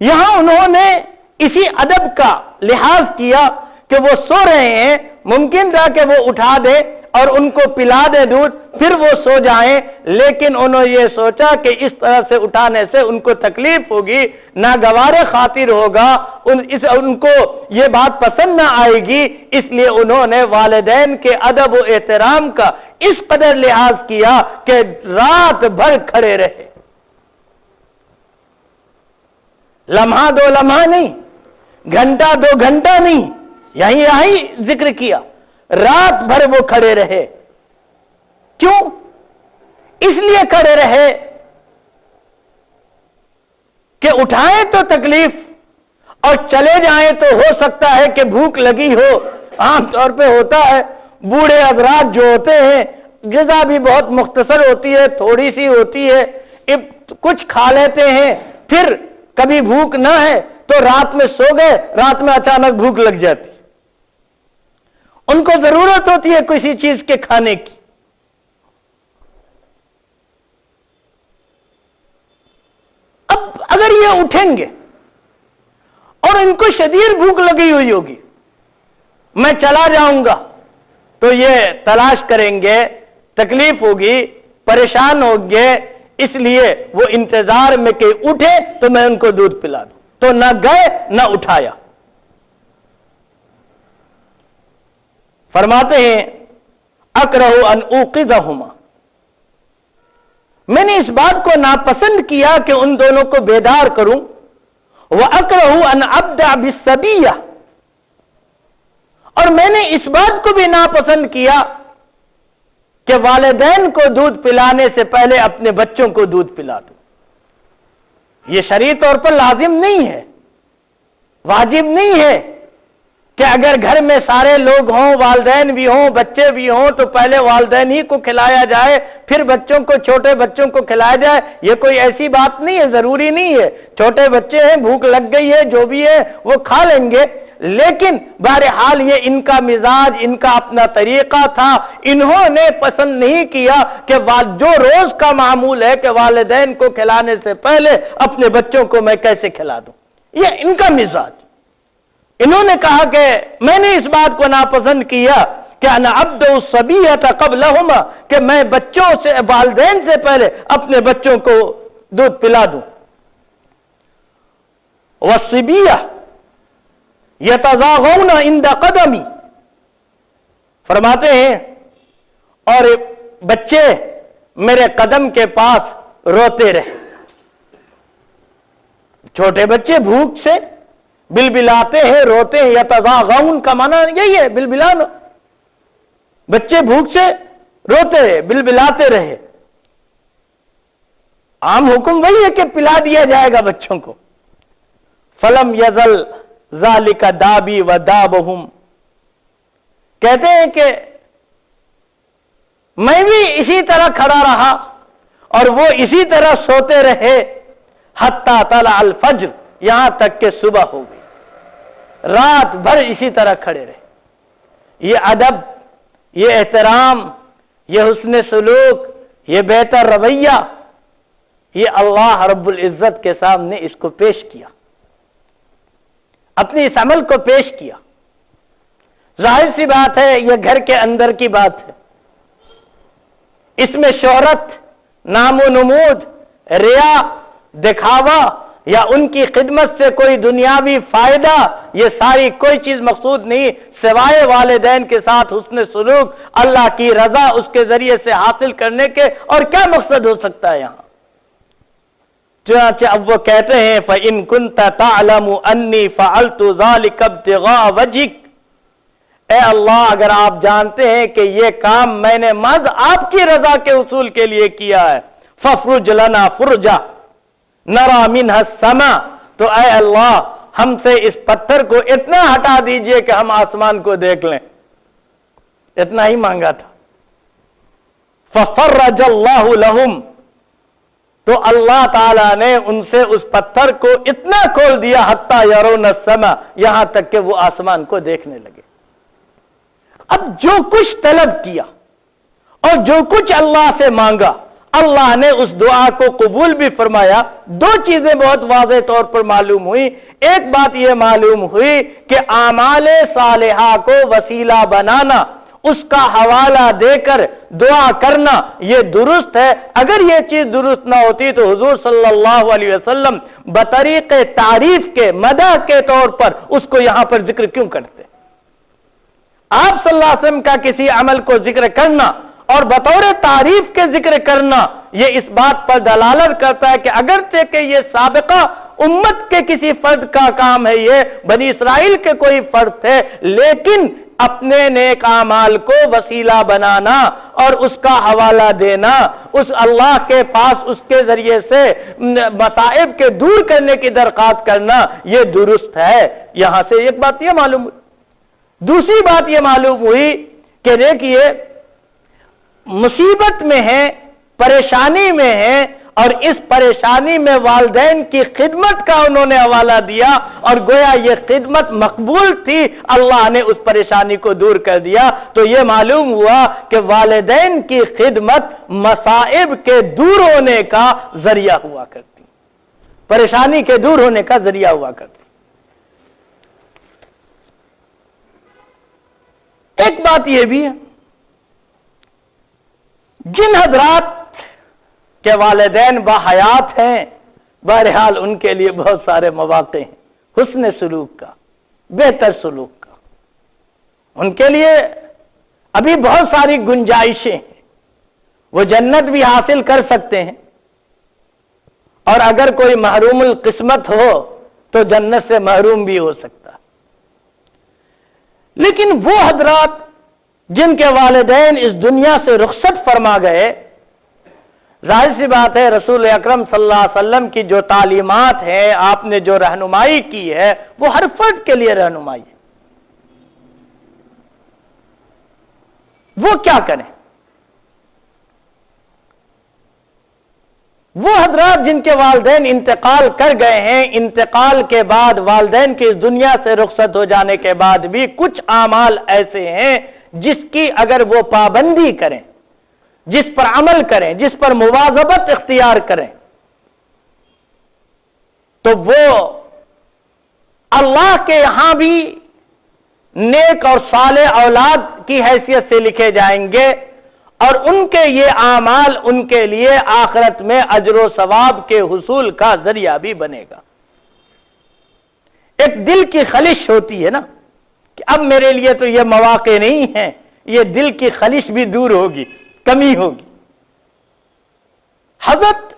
یہاں انہوں نے اسی ادب کا لحاظ کیا کہ وہ سو رہے ہیں، ممکن تھا کہ وہ اٹھا دے اور ان کو پلا دے دودھ، پھر وہ سو جائیں، لیکن انہوں نے یہ سوچا کہ اس طرح سے اٹھانے سے ان کو تکلیف ہوگی، ناگوار خاطر ہوگا، ان کو یہ بات پسند نہ آئے گی، اس لیے انہوں نے والدین کے ادب و احترام کا اس قدر لحاظ کیا کہ رات بھر کھڑے رہے۔ لمحہ دو لمحہ نہیں، گھنٹہ دو گھنٹہ نہیں، یہی ذکر کیا، رات بھر وہ کھڑے رہے۔ کیوں؟ اس لیے کھڑے رہے کہ اٹھائیں تو تکلیف اور چلے جائیں تو ہو سکتا ہے کہ بھوک لگی ہو۔ عام طور پہ ہوتا ہے، بوڑھے حضرات جو ہوتے ہیں غذا بھی بہت مختصر ہوتی ہے، تھوڑی سی ہوتی ہے، کچھ کھا لیتے ہیں، پھر کبھی بھوک نہ ہے تو رات میں سو گئے، رات میں اچانک بھوک لگ جاتی، ان کو ضرورت ہوتی ہے کسی چیز کے کھانے کی۔ اب اگر یہ اٹھیں گے اور ان کو شدید بھوک لگی ہوئی ہوگی، میں چلا جاؤں گا تو یہ تلاش کریں گے، تکلیف ہوگی، پریشان ہوں گے، اس لیے وہ انتظار میں کہ اٹھے تو میں ان کو دودھ پلا دوں، تو نہ گئے نہ اٹھایا۔ فرماتے ہیں اکرہ ان اوقظہما، میں نے اس بات کو ناپسند کیا کہ ان دونوں کو بیدار کروں۔ وَأَكْرَهُ أَنْ أَبْدَعَ بِالصَّبِيَّةِ، اور میں نے اس بات کو بھی ناپسند کیا کہ والدین کو دودھ پلانے سے پہلے اپنے بچوں کو دودھ پلا دوں۔ یہ شرعی طور پر لازم نہیں ہے، واجب نہیں ہے، کہ اگر گھر میں سارے لوگ ہوں، والدین بھی ہوں، بچے بھی ہوں، تو پہلے والدین ہی کو کھلایا جائے، پھر بچوں کو، چھوٹے بچوں کو کھلایا جائے؟ یہ کوئی ایسی بات نہیں ہے، ضروری نہیں ہے۔ چھوٹے بچے ہیں، بھوک لگ گئی ہے، جو بھی ہے وہ کھا لیں گے، لیکن بہرحال یہ ان کا مزاج، ان کا اپنا طریقہ تھا۔ انہوں نے پسند نہیں کیا کہ جو روز کا معمول ہے کہ والدین کو کھلانے سے پہلے اپنے بچوں کو میں کیسے کھلا دوں، یہ ان کا مزاج۔ انہوں نے کہا کہ میں نے اس بات کو ناپسند کیا کہ انا ابدأ الصبیۃ قبلہما، کہ میں بچوں سے، والدین سے پہلے اپنے بچوں کو دودھ پلا دوں۔ والصبیہ یتزاغون عند قدمی، فرماتے ہیں اور بچے میرے قدم کے پاس روتے رہے۔ چھوٹے بچے بھوک سے بلبلاتے ہیں، روتے ہیں۔ یتزاغون کا معنی یہی ہے، بلبلانا۔ بچے بھوک سے روتے رہے، بلبلاتے رہے۔ عام حکم وہی ہے کہ پلا دیا جائے گا بچوں کو۔ فلم یزل ذالک دابی و دابہم، کہتے ہیں کہ میں بھی اسی طرح کھڑا رہا اور وہ اسی طرح سوتے رہے، حتی طلع الفجر، یہاں تک کہ صبح ہو گئی۔ رات بھر اسی طرح کھڑے رہے۔ یہ ادب، یہ احترام، یہ حسن سلوک، یہ بہتر رویہ، یہ اللہ رب العزت کے سامنے اس کو پیش کیا، اپنے اس عمل کو پیش کیا۔ ظاہر سی بات ہے یہ گھر کے اندر کی بات ہے، اس میں شہرت، نام و نمود، ریا، دکھاوا یا ان کی خدمت سے کوئی دنیاوی فائدہ، یہ ساری کوئی چیز مقصود نہیں، سوائے والدین کے ساتھ حسن سلوک، اللہ کی رضا اس کے ذریعے سے حاصل کرنے کے، اور کیا مقصد ہو سکتا ہے یہاں؟ چنانچہ اب وہ کہتے ہیں فَإِن كُنْتَ تَعْلَمُ أَنِّي فَعَلْتُ ذَلِكَ ابْتِغَاءَ وَجْهِكَ، اے اللہ اگر آپ جانتے ہیں کہ یہ کام میں نے محض آپ کی رضا کے حصول کے لیے کیا ہے، فَفْرُجْ لَنَا فُرْجَةً نَرَى مِنْهَا السَّمَاءَ، تو اے اللہ ہم سے اس پتھر کو اتنا ہٹا دیجئے کہ ہم آسمان کو دیکھ لیں۔ اتنا ہی مانگا تھا۔ فَفَرَّجَ اللَّهُ لَهُمْ، تو اللہ تعالیٰ نے ان سے اس پتھر کو اتنا کھول دیا، حتی یرون السماء، یہاں تک کہ وہ آسمان کو دیکھنے لگے۔ اب جو کچھ طلب کیا اور جو کچھ اللہ سے مانگا، اللہ نے اس دعا کو قبول بھی فرمایا۔ دو چیزیں بہت واضح طور پر معلوم ہوئی۔ ایک بات یہ معلوم ہوئی کہ اعمال صالحہ کو وسیلہ بنانا، اس کا حوالہ دے کر دعا کرنا، یہ درست ہے۔ اگر یہ چیز درست نہ ہوتی تو حضور صلی اللہ علیہ وسلم بطریق تعریف کے، مدح کے طور پر اس کو یہاں پر ذکر کیوں کرتے؟ آپ صلی اللہ علیہ وسلم کا کسی عمل کو ذکر کرنا اور بطور تعریف کے ذکر کرنا، یہ اس بات پر دلالت کرتا ہے کہ اگرچہ کہ یہ سابقہ امت کے کسی فرد کا کام ہے، یہ بنی اسرائیل کے کوئی فرد تھے، لیکن اپنے نیک اعمال کو وسیلہ بنانا اور اس کا حوالہ دینا، اس اللہ کے پاس اس کے ذریعے سے مصائب کے دور کرنے کی درخواست کرنا، یہ درست ہے۔ یہاں سے ایک بات یہ معلوم ہوئی۔ دوسری بات یہ معلوم ہوئی کہ دیکھیے مصیبت میں ہے، پریشانی میں ہے، اور اس پریشانی میں والدین کی خدمت کا انہوں نے حوالہ دیا، اور گویا یہ خدمت مقبول تھی، اللہ نے اس پریشانی کو دور کر دیا۔ تو یہ معلوم ہوا کہ والدین کی خدمت مصائب کے دور ہونے کا ذریعہ ہوا کرتی، پریشانی کے دور ہونے کا ذریعہ ہوا کرتی۔ ایک بات یہ بھی ہے، جن حضرات کے والدین باحیات ہیں، بہرحال ان کے لیے بہت سارے مواقع ہیں حسن سلوک کا، بہتر سلوک کا۔ ان کے لیے ابھی بہت ساری گنجائشیں ہیں، وہ جنت بھی حاصل کر سکتے ہیں، اور اگر کوئی محروم القسمت ہو تو جنت سے محروم بھی ہو سکتا ہے۔ لیکن وہ حضرات جن کے والدین اس دنیا سے رخصت فرما گئے، ظاہر سی بات ہے رسول اکرم صلی اللہ علیہ وسلم کی جو تعلیمات ہیں، آپ نے جو رہنمائی کی ہے، وہ ہر فرد کے لیے رہنمائی ہے۔ وہ کیا کریں؟ وہ حضرات جن کے والدین انتقال کر گئے ہیں، انتقال کے بعد والدین کی اس دنیا سے رخصت ہو جانے کے بعد بھی کچھ اعمال ایسے ہیں جس کی اگر وہ پابندی کریں، جس پر عمل کریں، جس پر مواظبت اختیار کریں، تو وہ اللہ کے یہاں بھی نیک اور صالح اولاد کی حیثیت سے لکھے جائیں گے، اور ان کے یہ اعمال ان کے لیے آخرت میں اجر و ثواب کے حصول کا ذریعہ بھی بنے گا۔ ایک دل کی خلش ہوتی ہے نا کہ اب میرے لیے تو یہ مواقع نہیں ہیں، یہ دل کی خلش بھی دور ہوگی، کمی ہوگی۔ حضرت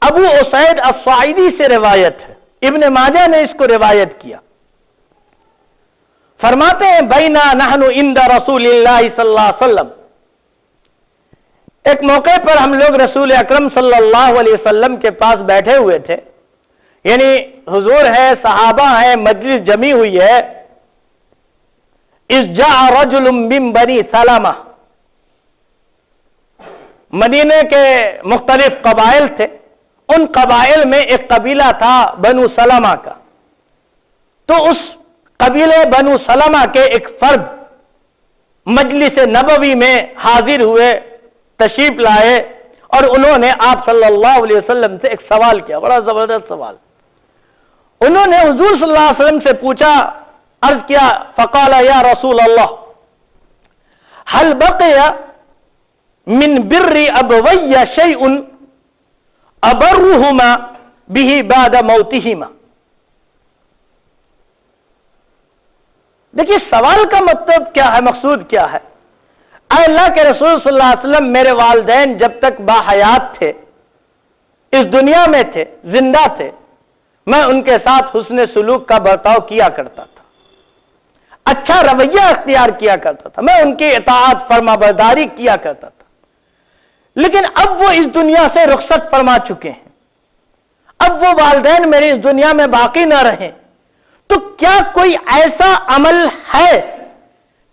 ابو اسید الصاعدی سے روایت ہے، ابن ماجہ نے اس کو روایت کیا، فرماتے ہیں بینا نحن عند رسول اللہ صلی اللہ علیہ وسلم، ایک موقع پر ہم لوگ رسول اکرم صلی اللہ علیہ وسلم کے پاس بیٹھے ہوئے تھے، یعنی حضور ہے، صحابہ ہیں، مجلس جمی ہوئی ہے۔ اذ جاء رجل من بنی سلمہ، مدینے کے مختلف قبائل تھے، ان قبائل میں ایک قبیلہ تھا بنو سلمہ کا، تو اس قبیلے بنو سلمہ کے ایک فرد مجلس نبوی میں حاضر ہوئے، تشریف لائے، اور انہوں نے آپ صلی اللہ علیہ وسلم سے ایک سوال کیا، بڑا زبردست سوال۔ انہوں نے حضور صلی اللہ علیہ وسلم سے پوچھا، عرض کیا، فقال یا رسول اللہ هل بقي من بر ابوي شيء ابرهما به بعد موتهما۔ دیکھیے سوال کا مطلب کیا ہے، مقصود کیا ہے؟ اے اللہ کے رسول صلی اللہ علیہ وسلم، میرے والدین جب تک باحیات تھے، اس دنیا میں تھے، زندہ تھے، میں ان کے ساتھ حسن سلوک کا برتاؤ کیا کرتا تھا، اچھا رویہ اختیار کیا کرتا تھا، میں ان کی اطاعت فرما برداری کیا کرتا تھا، لیکن اب وہ اس دنیا سے رخصت فرما چکے ہیں، اب وہ والدین میری اس دنیا میں باقی نہ رہیں، تو کیا کوئی ایسا عمل ہے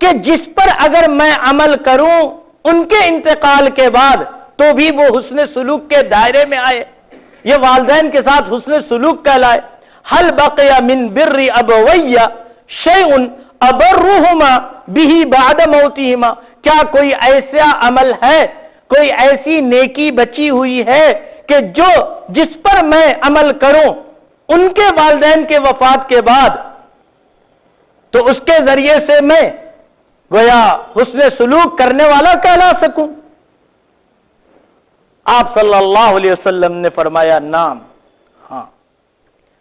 کہ جس پر اگر میں عمل کروں ان کے انتقال کے بعد تو بھی وہ حسن سلوک کے دائرے میں آئے، یہ والدین کے ساتھ حسن سلوک کہلائے؟ هل بقي من بر ابوي شيء ابرهما به بعد موتهما، کیا کوئی ایسا عمل ہے، کوئی ایسی نیکی بچی ہوئی ہے کہ جس پر میں عمل کروں ان کے والدین کے وفات کے بعد، تو اس کے ذریعے سے میں گویا حسن سلوک کرنے والا کہلا سکوں؟ آپ صلی اللہ علیہ وسلم نے فرمایا نام، ہاں۔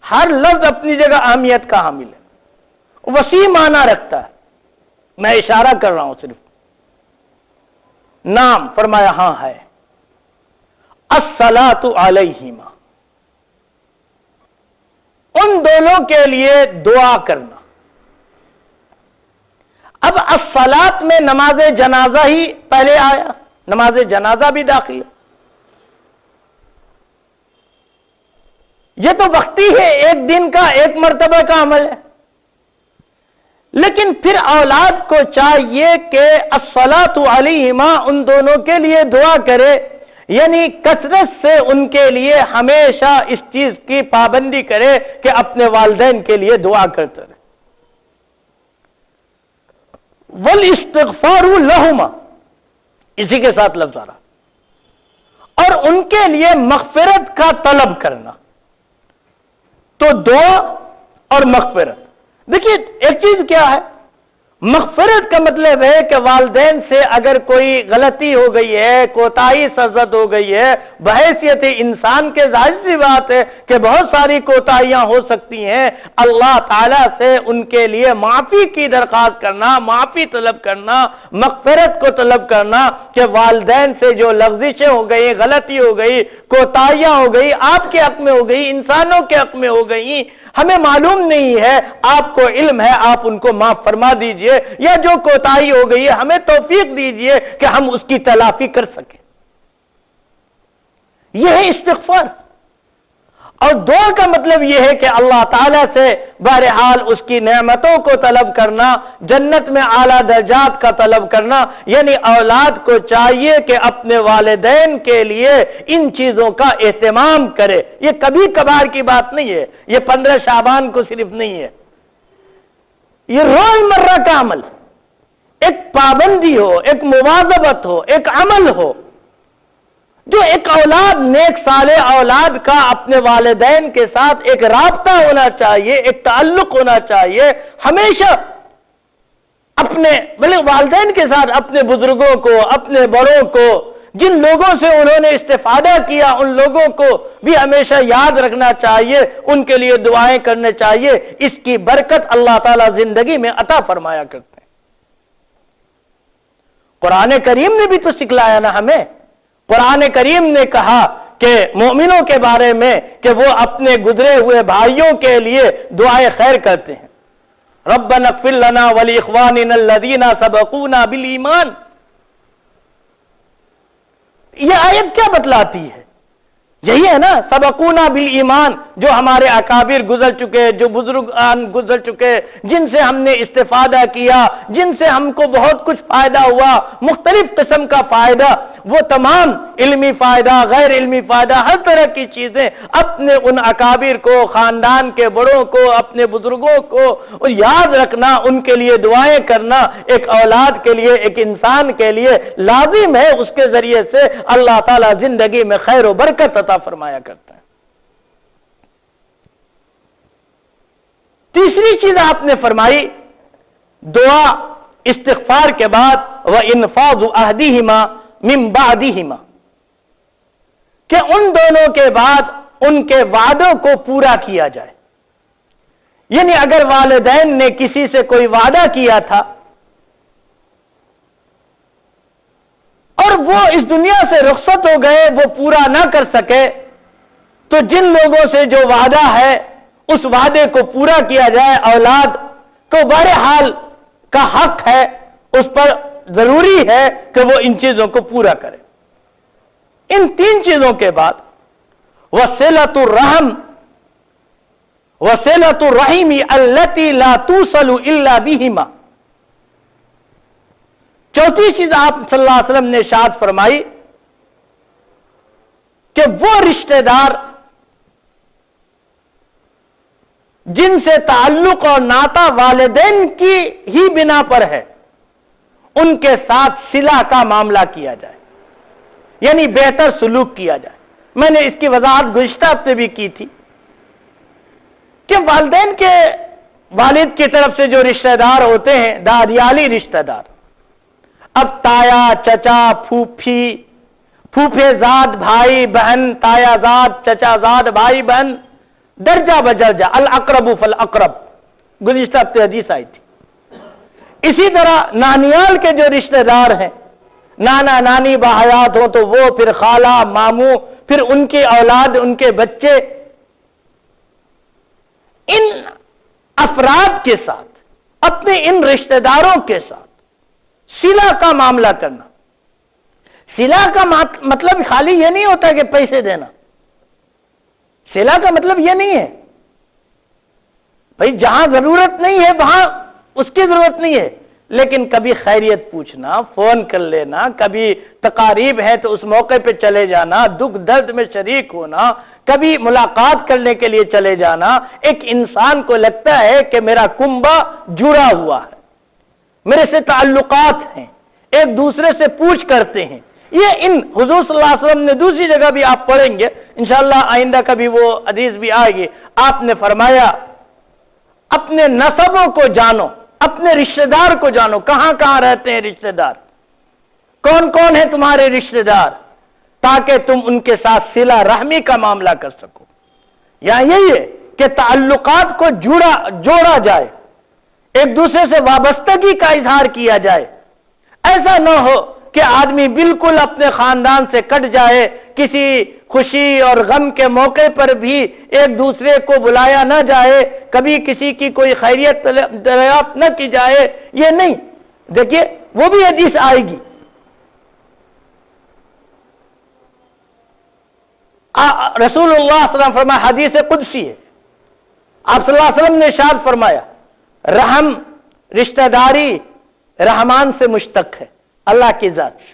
ہر لفظ اپنی جگہ اہمیت کا حامل ہے، وسیع معنی رکھتا ہے، میں اشارہ کر رہا ہوں صرف۔ نام، فرمایا ہاں ہے، الصلاۃ علیہما، ان دونوں کے لیے دعا کرنا۔ اب الصلاۃ میں نماز جنازہ ہی پہلے آیا، نماز جنازہ بھی داخل ہے، یہ تو وقتی ہے، ایک دن کا، ایک مرتبہ کا عمل ہے، لیکن پھر اولاد کو چاہیے کہ الصلاۃ علیہما، ان دونوں کے لیے دعا کرے، یعنی کثرت سے ان کے لیے ہمیشہ اس چیز کی پابندی کرے کہ اپنے والدین کے لیے دعا کرتے رہے۔ والاستغفار لہما، اسی کے ساتھ لفظ آ رہا، اور ان کے لیے مغفرت کا طلب کرنا۔ تو دعا اور مغفرت، دیکھیے ایک چیز کیا ہے، مغفرت کا مطلب ہے کہ والدین سے اگر کوئی غلطی ہو گئی ہے، کوتاہی سرزد ہو گئی ہے، بحیثیت انسان کے ظاہر سی بات ہے کہ بہت ساری کوتاہیاں ہو سکتی ہیں، اللہ تعالیٰ سے ان کے لیے معافی کی درخواست کرنا، معافی طلب کرنا، مغفرت کو طلب کرنا کہ والدین سے جو لغزشیں ہو گئی، غلطی ہو گئی، کوتاہیاں ہو گئی، آپ کے حق میں ہو گئی، انسانوں کے حق میں ہو گئی، ہمیں معلوم نہیں ہے، آپ کو علم ہے، آپ ان کو معاف فرما دیجئے، یا جو کوتاہی ہو گئی ہے ہمیں توفیق دیجئے کہ ہم اس کی تلافی کر سکیں۔ یہ ہے استغفار۔ اور دعا کا مطلب یہ ہے کہ اللہ تعالیٰ سے بہرحال اس کی نعمتوں کو طلب کرنا، جنت میں اعلیٰ درجات کا طلب کرنا، یعنی اولاد کو چاہیے کہ اپنے والدین کے لیے ان چیزوں کا اہتمام کرے۔ یہ کبھی کبھار کی بات نہیں ہے، یہ 15 شعبان کو صرف نہیں ہے، یہ روزمرہ کا عمل، ایک پابندی ہو، ایک مواظبت ہو، ایک عمل ہو، جو ایک اولاد، نیک صالح اولاد کا اپنے والدین کے ساتھ ایک رابطہ ہونا چاہیے، ایک تعلق ہونا چاہیے، ہمیشہ اپنے والدین کے ساتھ اپنے بزرگوں کو، اپنے بڑوں کو، جن لوگوں سے انہوں نے استفادہ کیا ان لوگوں کو بھی ہمیشہ یاد رکھنا چاہیے، ان کے لیے دعائیں کرنے چاہیے۔ اس کی برکت اللہ تعالیٰ زندگی میں عطا فرمایا کرتے ہیں۔ قرآن کریم نے بھی تو سکھلایا نا ہمیں، قرآن کریم نے کہا کہ مومنوں کے بارے میں کہ وہ اپنے گزرے ہوئے بھائیوں کے لیے دعائیں خیر کرتے ہیں۔ ربنا اغفر لنا ولاخواننا الذین سبقونا بالایمان۔ یہ آیت کیا بتلاتی ہے؟ یہی ہے نا، سبقونا بالایمان، جو ہمارے اکابر گزر چکے، جو بزرگان گزر چکے، جن سے ہم نے استفادہ کیا، جن سے ہم کو بہت کچھ فائدہ ہوا، مختلف قسم کا فائدہ، وہ تمام علمی فائدہ، غیر علمی فائدہ، ہر طرح کی چیزیں اپنے ان اکابر کو، خاندان کے بڑوں کو، اپنے بزرگوں کو یاد رکھنا، ان کے لیے دعائیں کرنا ایک اولاد کے لیے، ایک انسان کے لیے لازم ہے۔ اس کے ذریعے سے اللہ تعالیٰ زندگی میں خیر و برکت عطا فرمایا کرتا ہے۔ تیسری چیز آپ نے فرمائی، دعا استغفار کے بعد وَإِنْفَاذُ أَحْدِهِمَا مِنْ بَعْدِهِمَا، کہ ان دونوں کے بعد ان کے وعدوں کو پورا کیا جائے۔ یعنی اگر والدین نے کسی سے کوئی وعدہ کیا تھا اور وہ اس دنیا سے رخصت ہو گئے، وہ پورا نہ کر سکے، تو جن لوگوں سے جو وعدہ ہے اس وعدے کو پورا کیا جائے۔ اولاد کو بہرحال کا حق ہے، اس پر ضروری ہے کہ وہ ان چیزوں کو پورا کرے۔ ان تین چیزوں کے بعد وصلۃ الرحم، وصلۃ الرحم التي لا توصل الا بهما، چوتھی چیز آپ صلی اللہ علیہ وسلم نے ارشاد فرمائی کہ وہ رشتہ دار جن سے تعلق اور ناطہ والدین کی ہی بنا پر ہے، ان کے ساتھ صلہ کا معاملہ کیا جائے، یعنی بہتر سلوک کیا جائے۔ میں نے اس کی وضاحت گزشتہ ہفتے بھی کی تھی کہ والدین کے والد کی طرف سے جو رشتہ دار ہوتے ہیں، دادیالی رشتہ دار، اب تایا، چچا، پھوپھی، پھوپھے زاد بھائی بہن، تایا زاد، چچا زاد بھائی بہن، درجہ بدرجہ، الاقرب فالاقرب، گزشتہ ہفتے حدیث آئی تھی۔ اسی طرح نانیال کے جو رشتہ دار ہیں، نانا نانی باحیات ہوں تو وہ، پھر خالہ، ماموں، پھر ان کی اولاد، ان کے بچے، ان افراد کے ساتھ، اپنے ان رشتہ داروں کے ساتھ صلہ کا معاملہ کرنا۔ صلہ کا مطلب خالی یہ نہیں ہوتا کہ پیسے دینا، صلہ کا مطلب یہ نہیں ہے بھائی جہاں ضرورت نہیں ہے وہاں اس کی ضرورت نہیں ہے، لیکن کبھی خیریت پوچھنا، فون کر لینا، کبھی تقاریب ہے تو اس موقع پہ چلے جانا، دکھ درد میں شریک ہونا، کبھی ملاقات کرنے کے لیے چلے جانا، ایک انسان کو لگتا ہے کہ میرا کنبہ جڑا ہوا ہے، میرے سے تعلقات ہیں، ایک دوسرے سے پوچھ کرتے ہیں۔ یہ ان حضور صلی اللہ علیہ وسلم نے دوسری جگہ بھی آپ پڑھیں گے انشاءاللہ، آئندہ کبھی وہ حدیث بھی آئے گی، آپ نے فرمایا اپنے نسبوں کو جانو، اپنے رشتہ دار کو جانو، کہاں کہاں رہتے ہیں رشتہ دار، کون کون ہیں تمہارے رشتہ دار، تاکہ تم ان کے ساتھ صلہ رحمی کا معاملہ کر سکو۔ یہاں یہی ہے کہ تعلقات کو جوڑا جائے، ایک دوسرے سے وابستگی کا اظہار کیا جائے۔ ایسا نہ ہو کہ آدمی بالکل اپنے خاندان سے کٹ جائے، کسی خوشی اور غم کے موقع پر بھی ایک دوسرے کو بلایا نہ جائے، کبھی کسی کی کوئی خیریت دریافت نہ کی جائے، یہ نہیں۔ دیکھیے وہ بھی حدیث آئے گی، رسول اللہ صلی اللہ علیہ وسلم فرمایا، حدیث قدسی ہے، آپ صلی اللہ علیہ وسلم نے ارشاد فرمایا، رحم رشتہ داری رحمان سے مشتق ہے، اللہ کی ذات سے۔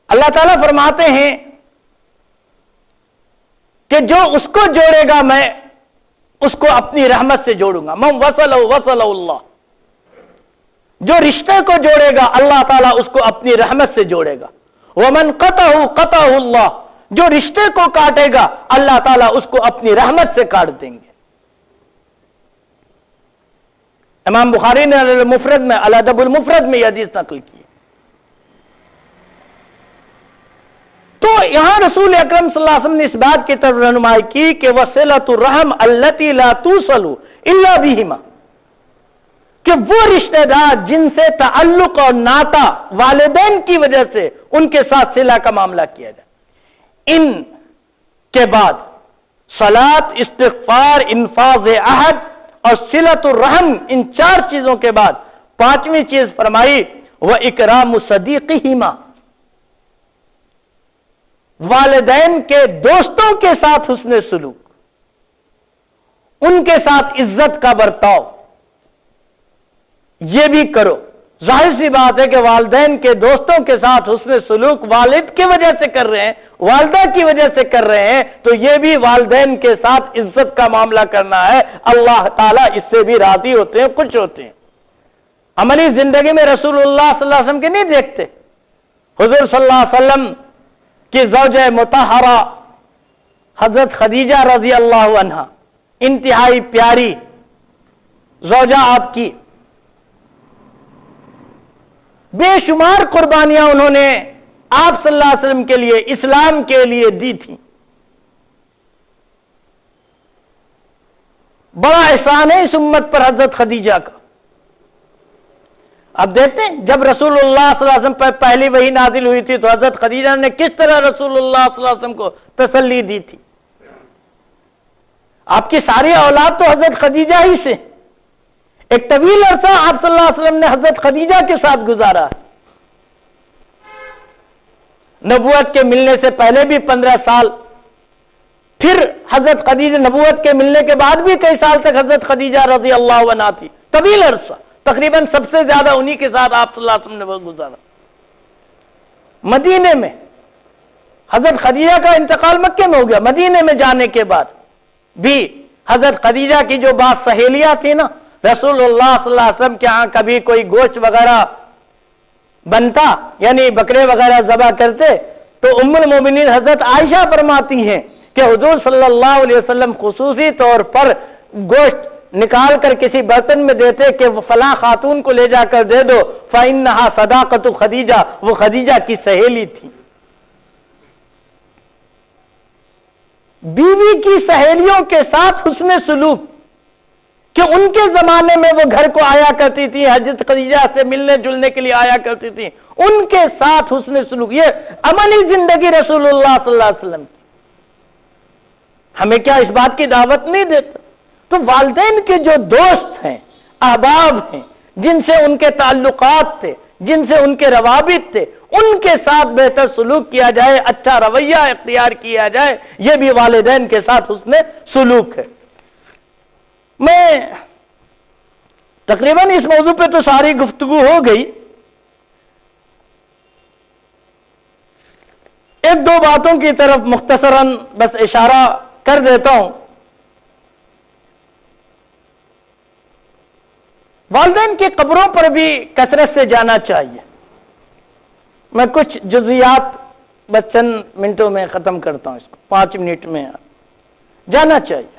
اللہ تعالیٰ فرماتے ہیں کہ جو اس کو جوڑے گا میں اس کو اپنی رحمت سے جوڑوں گا، من وصلہ وصلہ اللہ، جو رشتے کو جوڑے گا اللہ تعالیٰ اس کو اپنی رحمت سے جوڑے گا، ومن قطعہ قطعہ اللہ، جو رشتے کو کاٹے گا اللہ تعالیٰ اس کو اپنی رحمت سے کاٹ دیں گے۔ امام بخاری نے المفرد میں الادب المفرد میں یہ حدیث نقل کی۔ تو یہاں رسول اکرم صلی اللہ علیہ وسلم نے اس بات کی طرف رہنمائی کی کہ وصلۃ الرحم التی لا توصل الا بہما، کہ وہ رشتہ دار جن سے تعلق اور ناتا والدین کی وجہ سے ان کے ساتھ صلہ کا معاملہ کیا جائے، ان کے بعد صلاۃ، استغفار، انفاذ عہد اور صلۃ الرحم، ان چار چیزوں کے بعد پانچویں چیز فرمائی وَإِكْرَامُ صَدِيقِهِمَا، والدین کے دوستوں کے ساتھ حسن سلوک، ان کے ساتھ عزت کا برتاؤ، یہ بھی کرو۔ ظاہر سی بات ہے کہ والدین کے دوستوں کے ساتھ حسن سلوک والد کی وجہ سے کر رہے ہیں، والدہ کی وجہ سے کر رہے ہیں، تو یہ بھی والدین کے ساتھ عزت کا معاملہ کرنا ہے، اللہ تعالیٰ اس سے بھی راضی ہوتے ہیں، خوش ہوتے ہیں۔ عملی زندگی میں رسول اللہ صلی اللہ علیہ وسلم کے نہیں دیکھتے، حضور صلی اللہ علیہ وسلم کی زوجہ مطہرہ حضرت خدیجہ رضی اللہ عنہا، انتہائی پیاری زوجہ آپ کی، بے شمار قربانیاں انہوں نے آپ صلی اللہ علیہ وسلم کے لیے، اسلام کے لیے دی تھی۔ بڑا احسان ہے اس امت پر حضرت خدیجہ کا۔ اب دیکھتے ہیں جب رسول اللہ صلی اللہ علیہ وسلم پر پہلی وحی نازل ہوئی تھی تو حضرت خدیجہ نے کس طرح رسول اللہ صلی اللہ علیہ وسلم کو تسلی دی تھی۔ آپ کی ساری اولاد تو حضرت خدیجہ ہی سے، ایک طویل عرصہ آپ صلی اللہ علیہ وسلم نے حضرت خدیجہ کے ساتھ گزارا ہے، نبوت کے ملنے سے پہلے بھی 15 سال، پھر حضرت خدیجہ نبوت کے ملنے کے بعد بھی کئی سال تک حضرت خدیجہ رضی اللہ عنہا تھی، طویل عرصہ، تقریباً سب سے زیادہ انہی کے ساتھ آپ صلی اللہ علیہ وسلم نے وقت گزارا۔ مدینے میں حضرت خدیجہ کا انتقال مکے میں ہو گیا، مدینے میں جانے کے بعد بھی حضرت خدیجہ کی جو بات سہیلیاں تھی نا، رسول اللہ صلی اللہ علیہ وسلم کے ہاں کبھی کوئی گوشت وغیرہ بنتا، یعنی بکرے وغیرہ ذبح کرتے، تو ام المومنین حضرت عائشہ فرماتی ہیں کہ حضور صلی اللہ علیہ وسلم خصوصی طور پر گوشت نکال کر کسی برتن میں دیتے کہ وہ فلاں خاتون کو لے جا کر دے دو، فَإِنَّهَا صَدَاقَةُ خدیجہ، وہ خدیجہ کی سہیلی تھی۔ بیوی کی سہیلیوں کے ساتھ حسن سلوک، کہ ان کے زمانے میں وہ گھر کو آیا کرتی تھی، حضرت خدیجہ سے ملنے جلنے کے لیے آیا کرتی تھی، ان کے ساتھ حسن سلوک، یہ عملی زندگی رسول اللہ صلی اللہ علیہ وسلم کی۔ ہمیں کیا اس بات کی دعوت نہیں دیتا؟ تو والدین کے جو دوست ہیں، احباب ہیں، جن سے ان کے تعلقات تھے، جن سے ان کے روابط تھے، ان کے ساتھ بہتر سلوک کیا جائے، اچھا رویہ اختیار کیا جائے، یہ بھی والدین کے ساتھ حسن سلوک ہے۔ میں تقریباً اس موضوع پہ تو ساری گفتگو ہو گئی، ایک دو باتوں کی طرف مختصراً بس اشارہ کر دیتا ہوں۔ والدین کی قبروں پر بھی کثرت سے جانا چاہیے۔ میں کچھ جزیات بس چند منٹوں میں ختم کرتا ہوں، اس کو 5 منٹ میں جانا چاہیے۔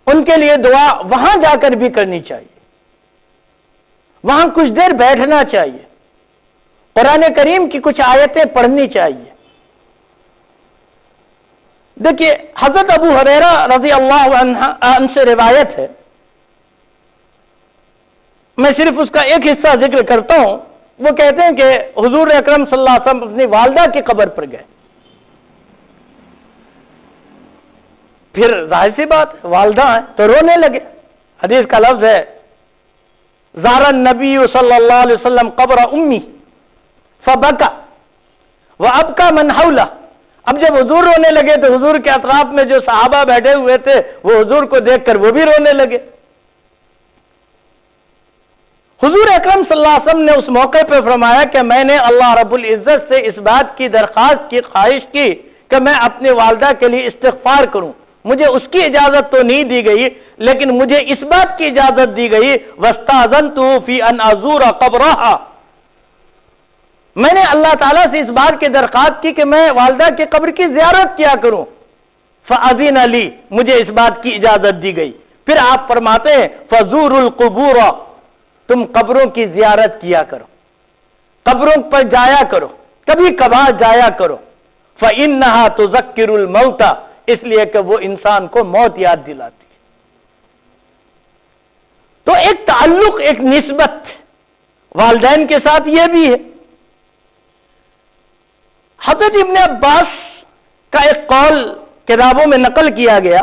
ان کے لیے دعا وہاں جا کر بھی کرنی چاہیے، وہاں کچھ دیر بیٹھنا چاہیے، قرآن کریم کی کچھ آیتیں پڑھنی چاہیے۔ دیکھیے حضرت ابو ہریرہ رضی اللہ عنہ سے روایت ہے، میں صرف اس کا ایک حصہ ذکر کرتا ہوں۔ وہ کہتے ہیں کہ حضور اکرم صلی اللہ علیہ وسلم اپنی والدہ کی قبر پر گئے، پھر ظاہر سی بات والدہ ہیں تو رونے لگے۔ حدیث کا لفظ ہے زار النبی صلی اللہ علیہ وسلم قبر امی فبکا وَأَبْكَى مَنْ حَوْلَهُ، اب جب حضور رونے لگے تو حضور کے اطراف میں جو صحابہ بیٹھے ہوئے تھے وہ حضور کو دیکھ کر وہ بھی رونے لگے۔ حضور اکرم صلی اللہ علیہ وسلم نے اس موقع پہ فرمایا کہ میں نے اللہ رب العزت سے اس بات کی درخواست کی، خواہش کی کہ میں اپنی والدہ کے لیے استغفار کروں، مجھے اس کی اجازت تو نہیں دی گئی لیکن مجھے اس بات کی اجازت دی گئی وَاسْتَأْذَنْتُهُ فِي أَنْ أَزُورَ قَبْرَهَا، میں نے اللہ تعالیٰ سے اس بات کی درخواست کی کہ میں والدہ کی قبر کی زیارت کیا کروں، فَأَذِنَ لِي، مجھے اس بات کی اجازت دی گئی۔ پھر آپ فرماتے ہیں فَزُورُوا الْقُبُورَ، تم قبروں کی زیارت کیا کرو، قبروں پر جایا کرو، کبھی کبھار جایا کرو، فَإِنَّهَا تُذَكِّرُ الْمَوْتَ، اس لیے کہ وہ انسان کو موت یاد دلاتی ہے۔ تو ایک تعلق، ایک نسبت والدین کے ساتھ یہ بھی ہے۔ حضرت ابن عباس کا ایک قول کتابوں میں نقل کیا گیا،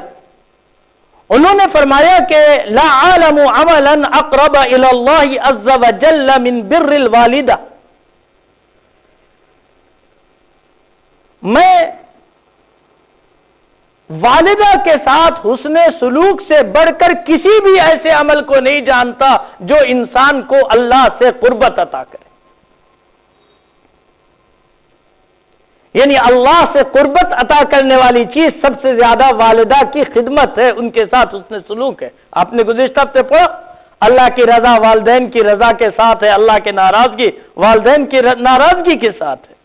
انہوں نے فرمایا کہ لا عالم عملا اقرب الى اللہ عز وجل من بر الوالدہ، میں والدہ کے ساتھ حسن سلوک سے بڑھ کر کسی بھی ایسے عمل کو نہیں جانتا جو انسان کو اللہ سے قربت عطا کرے، یعنی اللہ سے قربت عطا کرنے والی چیز سب سے زیادہ والدہ کی خدمت ہے، ان کے ساتھ حسن سلوک ہے۔ آپ نے گزشتہ ہفتے پڑھا اللہ کی رضا والدین کی رضا کے ساتھ ہے، اللہ کی ناراضگی والدین کی ناراضگی کے ساتھ ہے۔